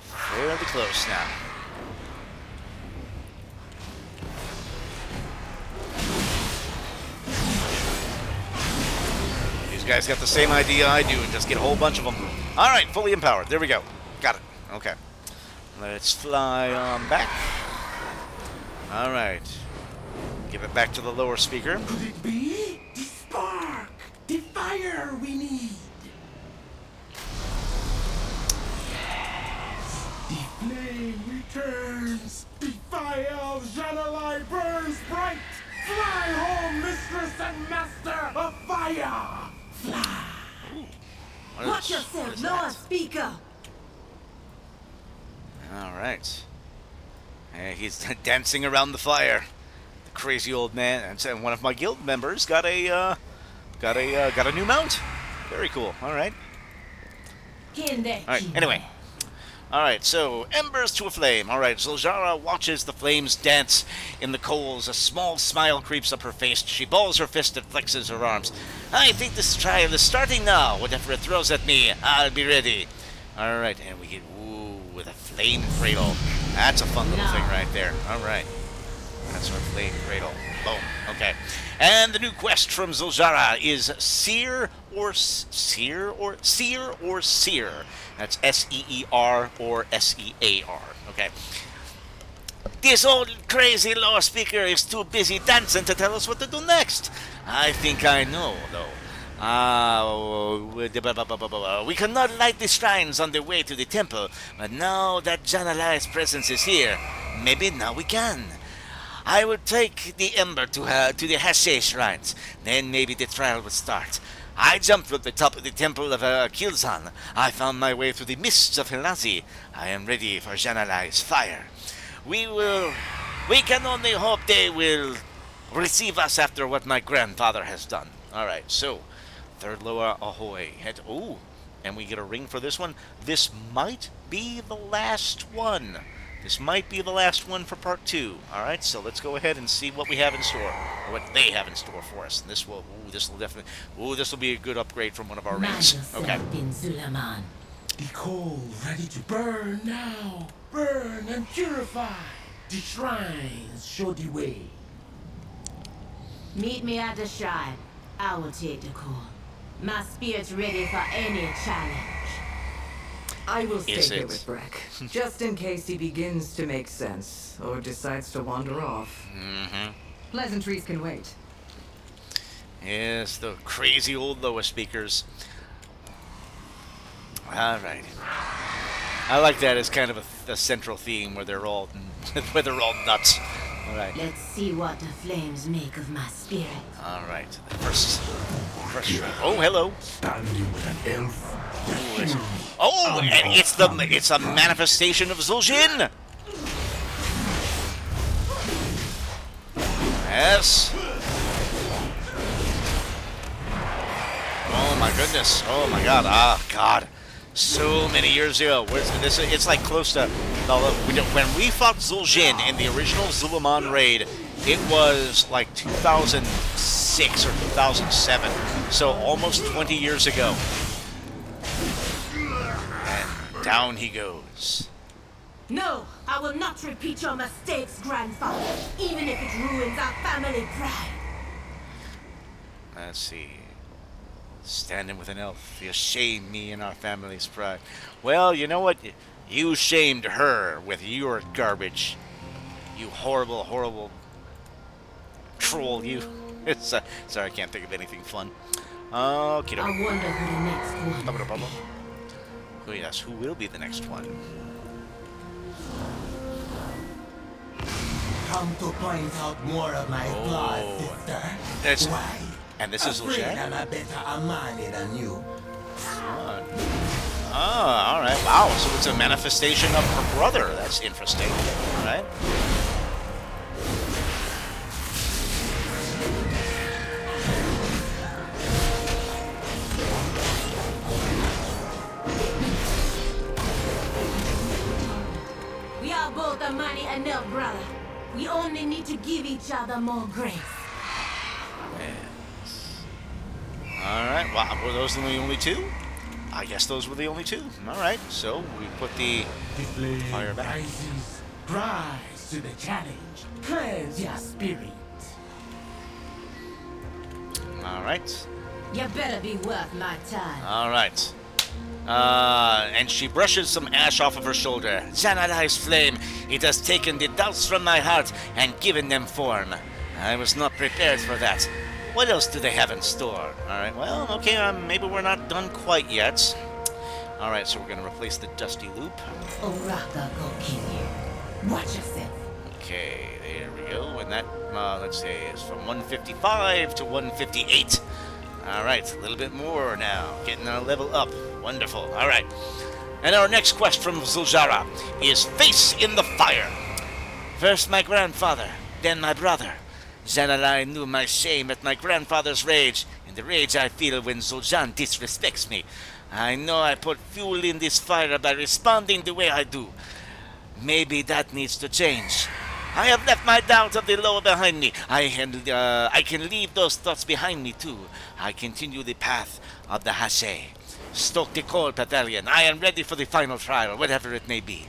Fairly close now. These guys got the same idea I do and just get a whole bunch of them. Alright, fully empowered. There we go. Got it. Okay. Let's fly on back. Alright. Give it back to the lower speaker. Could it be? The spark! The fire we need! The flame returns! The fire of Janalai burns bright! Fly home, mistress and master of fire! Fly! Watch yourself, lower speaker. Alright. He's dancing around the fire. The crazy old man. And one of my guild members got a new mount. Very cool. Alright. Alright, anyway. Alright, so, embers to a flame. Alright, Zul'jarra watches the flames dance in the coals. A small smile creeps up her face. She balls her fist and flexes her arms. I think this trial is starting now. Whatever it throws at me, I'll be ready. Alright, and we get, ooh, with a flame cradle. That's a fun little thing right there. Alright. That's our flame cradle. Boom. Okay. And the new quest from Zul'jarra is Seer or Seer. That's S-E-E-R or S-E-A-R. Okay. This old crazy law speaker is too busy dancing to tell us what to do next. I think I know, though. We cannot light the shrines on the way to the temple, but now that Janalai's presence is here, maybe now we can. I will take the ember to the Hashe shrines. Then maybe the trial will start. I jumped from the top of the temple of Akil'zon. I found my way through the mists of Hilazi. I am ready for Janalai's fire. We can only hope they will receive us after what my grandfather has done. Alright, so, third Loa ahoy. Ooh, and we get a ring for this one. This might be the last one. This might be the last one for part 2. Alright, so let's go ahead and see what we have in store. Or what they have in store for us. And this will definitely, this will be a good upgrade from one of our rings. Okay. In Zul'Aman. The coal ready to burn now. Burn and purify. The shrines show the way. Meet me at the shrine. I will take the call. My spirit's ready for any challenge. I will stay Is here it? with Breck, just in case he begins to make sense or decides to wander off. Mm-hmm. Pleasantries can wait. Yes, the crazy old Loa speakers. Alright. I like that as kind of a central theme where they're all nuts. Alright. Let's see what the flames make of my spirit. Alright. First. Oh, hello. Standing with an elf. Oh, and it's a manifestation of Zul'jin. Yes. Oh my goodness. Oh my God. Ah, God. So many years ago. Where's this? It's like close to when we fought Zul'jin in the original Zul'Aman raid. It was like 2006 or 2007. So almost 20 years ago. And down he goes. No, I will not repeat your mistakes, grandfather, even if it ruins our family pride. Let's see. Standing with an elf. You shamed me and our family's pride. Well, you know what? You shamed her with your garbage. You horrible, horrible troll, you. Sorry, I can't think of anything fun. Okay. I wonder who the next one will be. Oh, yes, who will be the next one? Come to point out more of my flaws, sister. That's, Why? and this is Afraid Zul'jan? I'm a better Amani than you. Oh, alright. Wow, so it's a manifestation of her brother. That's interesting. Alright. We are both Amani and Nell, brother. We only need to give each other more grace. Alright, wow, were those the only two? I guess those were the only two. Alright, so we put the The flame fire back. rises. Rise to the challenge. Cleanse your spirit. Alright. You better be worth my time. Alright. And she brushes some ash off of her shoulder. Janalai's flame, it has taken the doubts from my heart and given them form. I was not prepared for that. What else do they have in store? Alright, well, okay, maybe we're not done quite yet. Alright, so we're going to replace the dusty loop. Oraka go kill you. Watch yourself. Okay, there we go. And that, let's say, is from 155 to 158. Alright, a little bit more now. Getting our level up. Wonderful. Alright. And our next quest from Zul'jarra is Face in the Fire. First my grandfather, then my brother. Janalai knew my shame at my grandfather's rage, and the rage I feel when Zul'jan disrespects me. I know I put fuel in this fire by responding the way I do. Maybe that needs to change. I have left my doubt of the law behind me. I can leave those thoughts behind me too. I continue the path of the Hashe. Stoke the coal battalion. I am ready for the final trial, whatever it may be.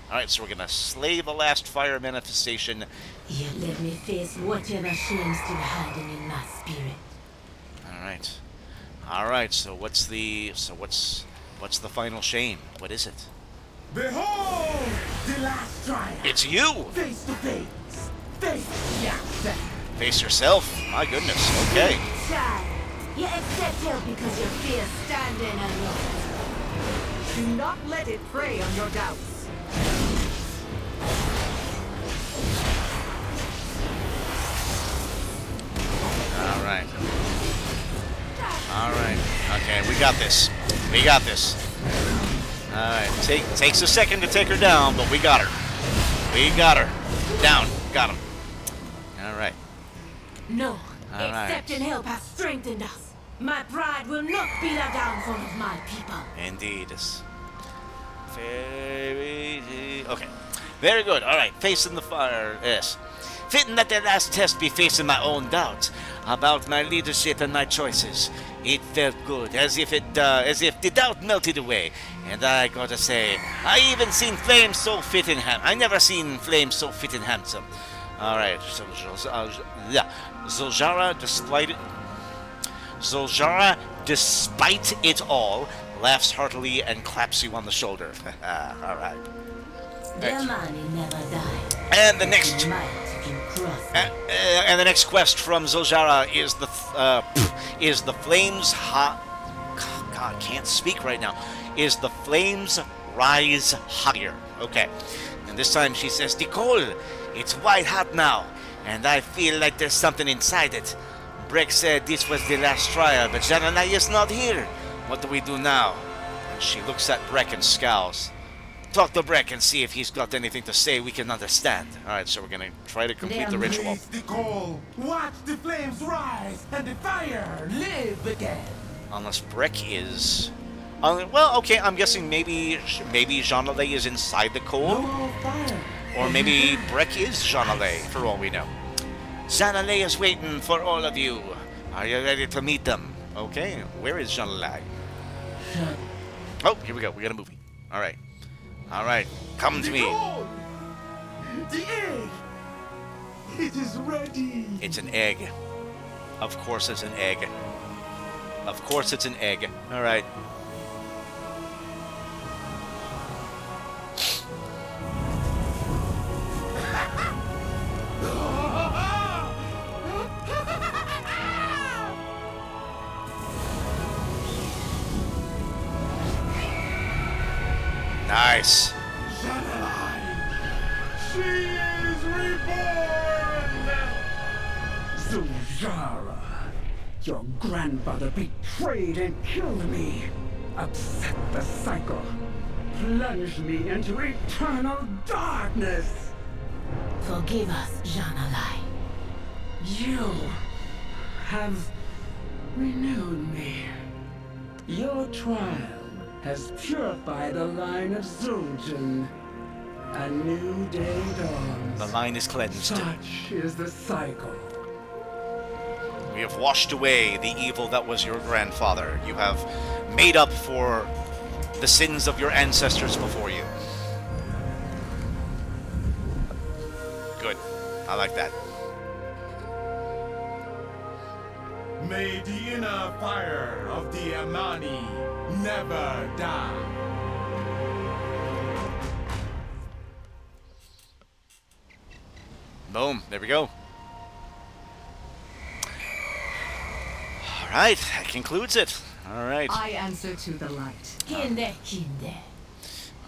Alright, so we're gonna slay the last fire manifestation. You let me face whatever shame still hiding in my spirit. Alright. Alright, so what's the final shame? What is it? Behold the last trial. It's you! Face to face. Face yourself. Face yourself? My goodness, okay. Child, you accept help because you fear standing alone. Do not let it prey on your doubts. Alright. Alright. Okay, we got this. We got this. Alright. Takes a second to take her down, but we got her. We got her. Down. Got him. Alright. No, Alright. accepting help has strengthened us. My pride will not be the downfall of my people. Indeed. Okay. Very good. Alright. Facing the fire. Yes. Fitting that the last test be facing my own doubts about my leadership and my choices. It felt good, as if the doubt melted away. And I gotta say, I even seen flames so fit and I never seen flames so fit and handsome. All right, so Zul'jarra, despite it all, laughs heartily and claps you on the shoulder. All right. Their money never died. And the next. Might can cross. And the next quest from Zul'jarra is the flames God, can't speak right now. Is the flames rise higher? Okay, and this time she says, "Nicole, it's white hot now, and I feel like there's something inside it. Breck said this was the last trial, but Janalai is not here. What do we do now?" And she looks at Breck and scowls. Talk to Breck and see if he's got anything to say we can understand. Alright, so we're gonna try to complete the ritual. Raise the coal. Watch the flames rise and the fire live again. Unless Breck is... well, okay, I'm guessing maybe Janalai is inside the coal. No fire. Or maybe Breck is Janalai, for all we know. Janalai is waiting for all of you. Are you ready to meet them? Okay, where is Janalai? Oh, here we go. We got a movie. Alright. Alright, come to me. Behold, the egg. It is ready. It's an egg. Of course it's an egg. Of course it's an egg. Alright. Nice. Janalai. She is reborn. Zul'jarra, your grandfather betrayed and killed me, upset the cycle, plunged me into eternal darkness. Forgive us, Janalai. You have renewed me. Your trial has purified the line of Zul'jin. A new day dawns. The line is cleansed. Such is the cycle. We have washed away the evil that was your grandfather. You have made up for the sins of your ancestors before you. Good. I like that. May the inner fire of the Amani never die. Boom. There we go. Alright, that concludes it. Alright. I answer to the light. Kinde.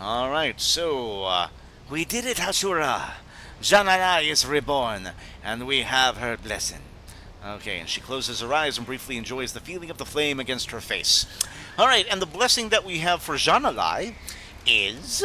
Alright, so, we did it, Hashura. Janalai is reborn, and we have her blessing. Okay, and she closes her eyes and briefly enjoys the feeling of the flame against her face. Alright, and the blessing that we have for Janalai is...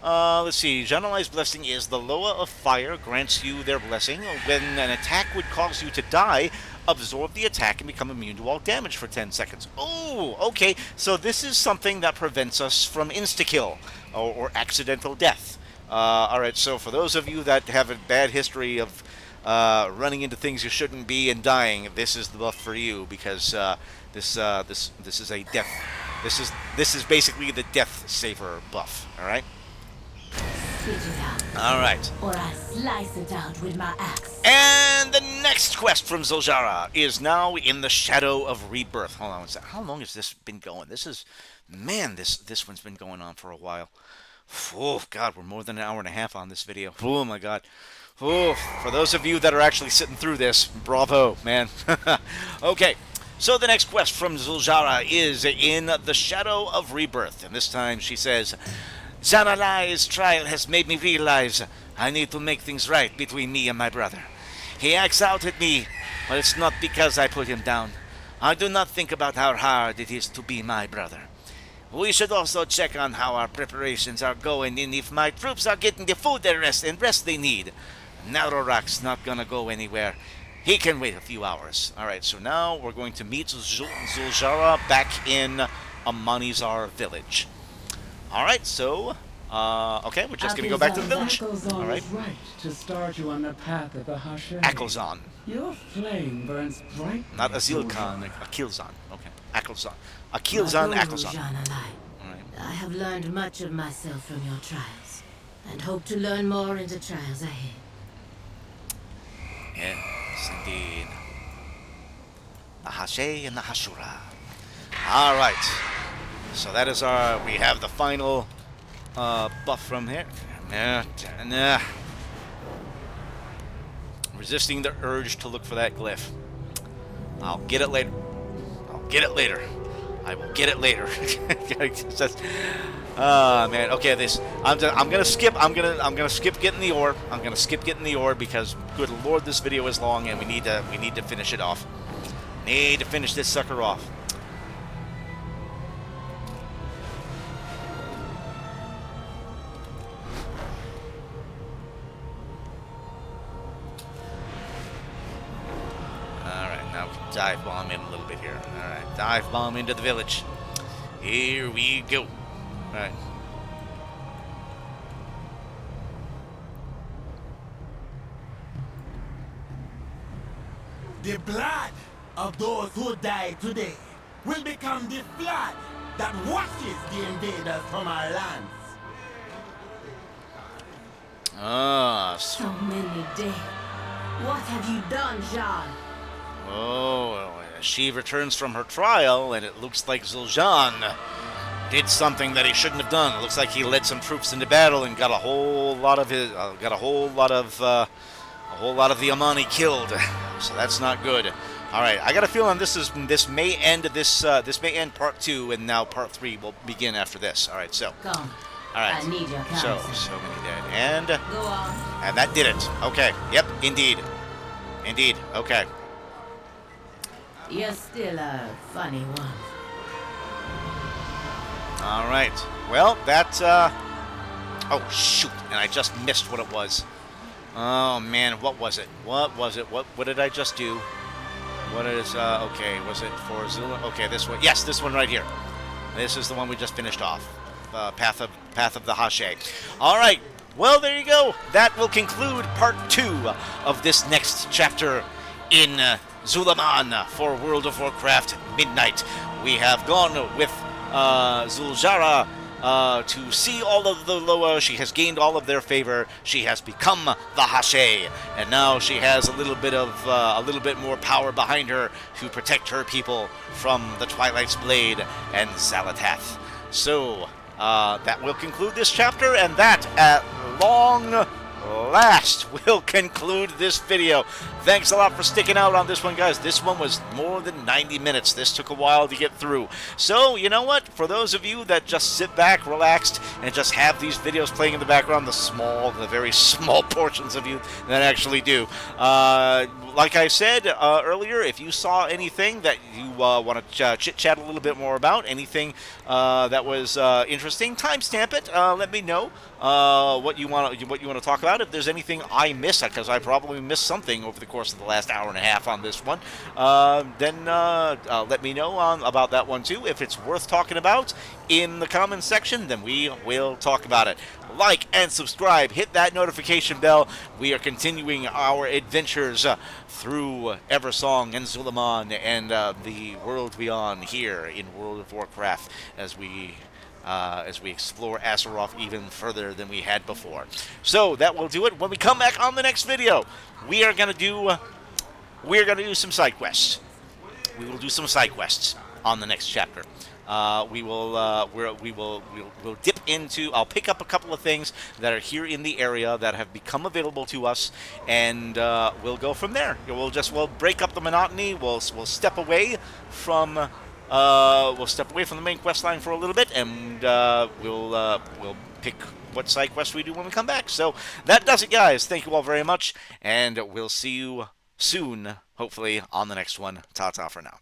let's see, Janalai's blessing is the Loa of Fire grants you their blessing. When an attack would cause you to die, absorb the attack and become immune to all damage for 10 seconds. Oh, okay, so this is something that prevents us from insta-kill or accidental death. Alright, so for those of you that have a bad history of running into things you shouldn't be and dying, this is the buff for you, because this is a death. This is basically the death saver buff. Alright? Spit it out, Alright. or I slice it out with my axe. And the next quest from Zul'jarra is now in the Shadow of Rebirth. Hold on one sec. How long has this been going? This is... Man, this one's been going on for a while. Oh, God, we're more than an hour and a half on this video. Oh, my God. Oh, for those of you that are actually sitting through this, bravo, man. Okay, so the next quest from Zul'jarra is in the Shadow of Rebirth. And this time she says, Zanalai's trial has made me realize I need to make things right between me and my brother. He acts out at me, but it's not because I put him down. I do not think about how hard it is to be my brother. We should also check on how our preparations are going and if my troops are getting the food and rest they need. Narrow Rock's not gonna go anywhere. He can wait a few hours. Alright, so now we're going to meet Zul'jarra back in Amanizar village. Alright, so, okay, we're just gonna go back to the village. Akil'zon Alright, was right to start you on the path of the Hashem. Akil'zon. Your flame burns bright. Not Azil'kan, Akil'zon. Okay, Akil'zon. Akil'zon, Akil'zon. Alright. I have learned much of myself from your trials, and hope to learn more in the trials ahead. Yes, indeed. The Hashe and the Hashura. Alright. So that is our... We have the final buff from here. Nah. Resisting the urge to look for that glyph. I'll get it later. I will get it later. Man. Okay, this I'm gonna skip. I'm gonna skip getting the ore. I'm gonna skip getting the ore because, good Lord, this video is long and we need to finish it off. Need to finish this sucker off. All right, now we can dive bomb in a little bit here. All right, dive bomb into the village. Here we go. All right. The blood of those who died today will become the flood that washes the invaders from our lands. Ah, So many dead. What have you done, Jean? oh, she returns from her trial, and it looks like Zul'jan did something that he shouldn't have done. It looks like he led some troops into battle and got a whole lot of the Amani killed. So that's not good. All right, I got a feeling this may end part 2, and now part 3 will begin after this. All right, so. Come. All right. I need your So counsel. many dead, and Go on. that did it. Okay. Yep. Indeed. Okay. You're still a funny one. All right. Well, that. Oh shoot! And I just missed what it was. Oh man, what was it? What did I just do? What is? Okay, was it for Zul'jan? Okay, this one. Yes, this one right here. This is the one we just finished off. Path of the Hashe. All right. Well, there you go. That will conclude part 2 of this next chapter in Zul'Aman for World of Warcraft Midnight. We have gone with Zul'jarra to see all of the Loa. She has gained all of their favor. She has become the Hashe, and now she has a little bit more power behind her to protect her people from the Twilight's Blade and Xal'atath. So that will conclude this chapter, and that at long last will conclude this video. Thanks a lot for sticking out on this one, guys. This one was more than 90 minutes. This took a while to get through. So, you know what? For those of you that just sit back, relaxed, and just have these videos playing in the background, the very small portions of you that actually do, like I said earlier, if you saw anything that you want to chit-chat a little bit more about, anything that was interesting, timestamp it. Let me know what you want to talk about. If there's anything I missed, because I probably missed something over the course of the last hour and a half on this one, then let me know about that one too. If it's worth talking about in the comments section, then we will talk about it. Like and subscribe. Hit that notification bell. We are continuing our adventures through Eversong and Zul'Aman and the world beyond here in World of Warcraft as we explore Azeroth even further than we had before. So that will do it. When we come back on the next video, we are gonna do some side quests. We will do some side quests on the next chapter. we'll dip into. I'll pick up a couple of things that are here in the area that have become available to us, and we'll go from there. We'll break up the monotony. We'll step away from. We'll step away from the main quest line for a little bit, and we'll pick what side quest we do when we come back. So that does it, guys. Thank you all very much, and we'll see you soon, hopefully, on the next one. Ta-ta for now.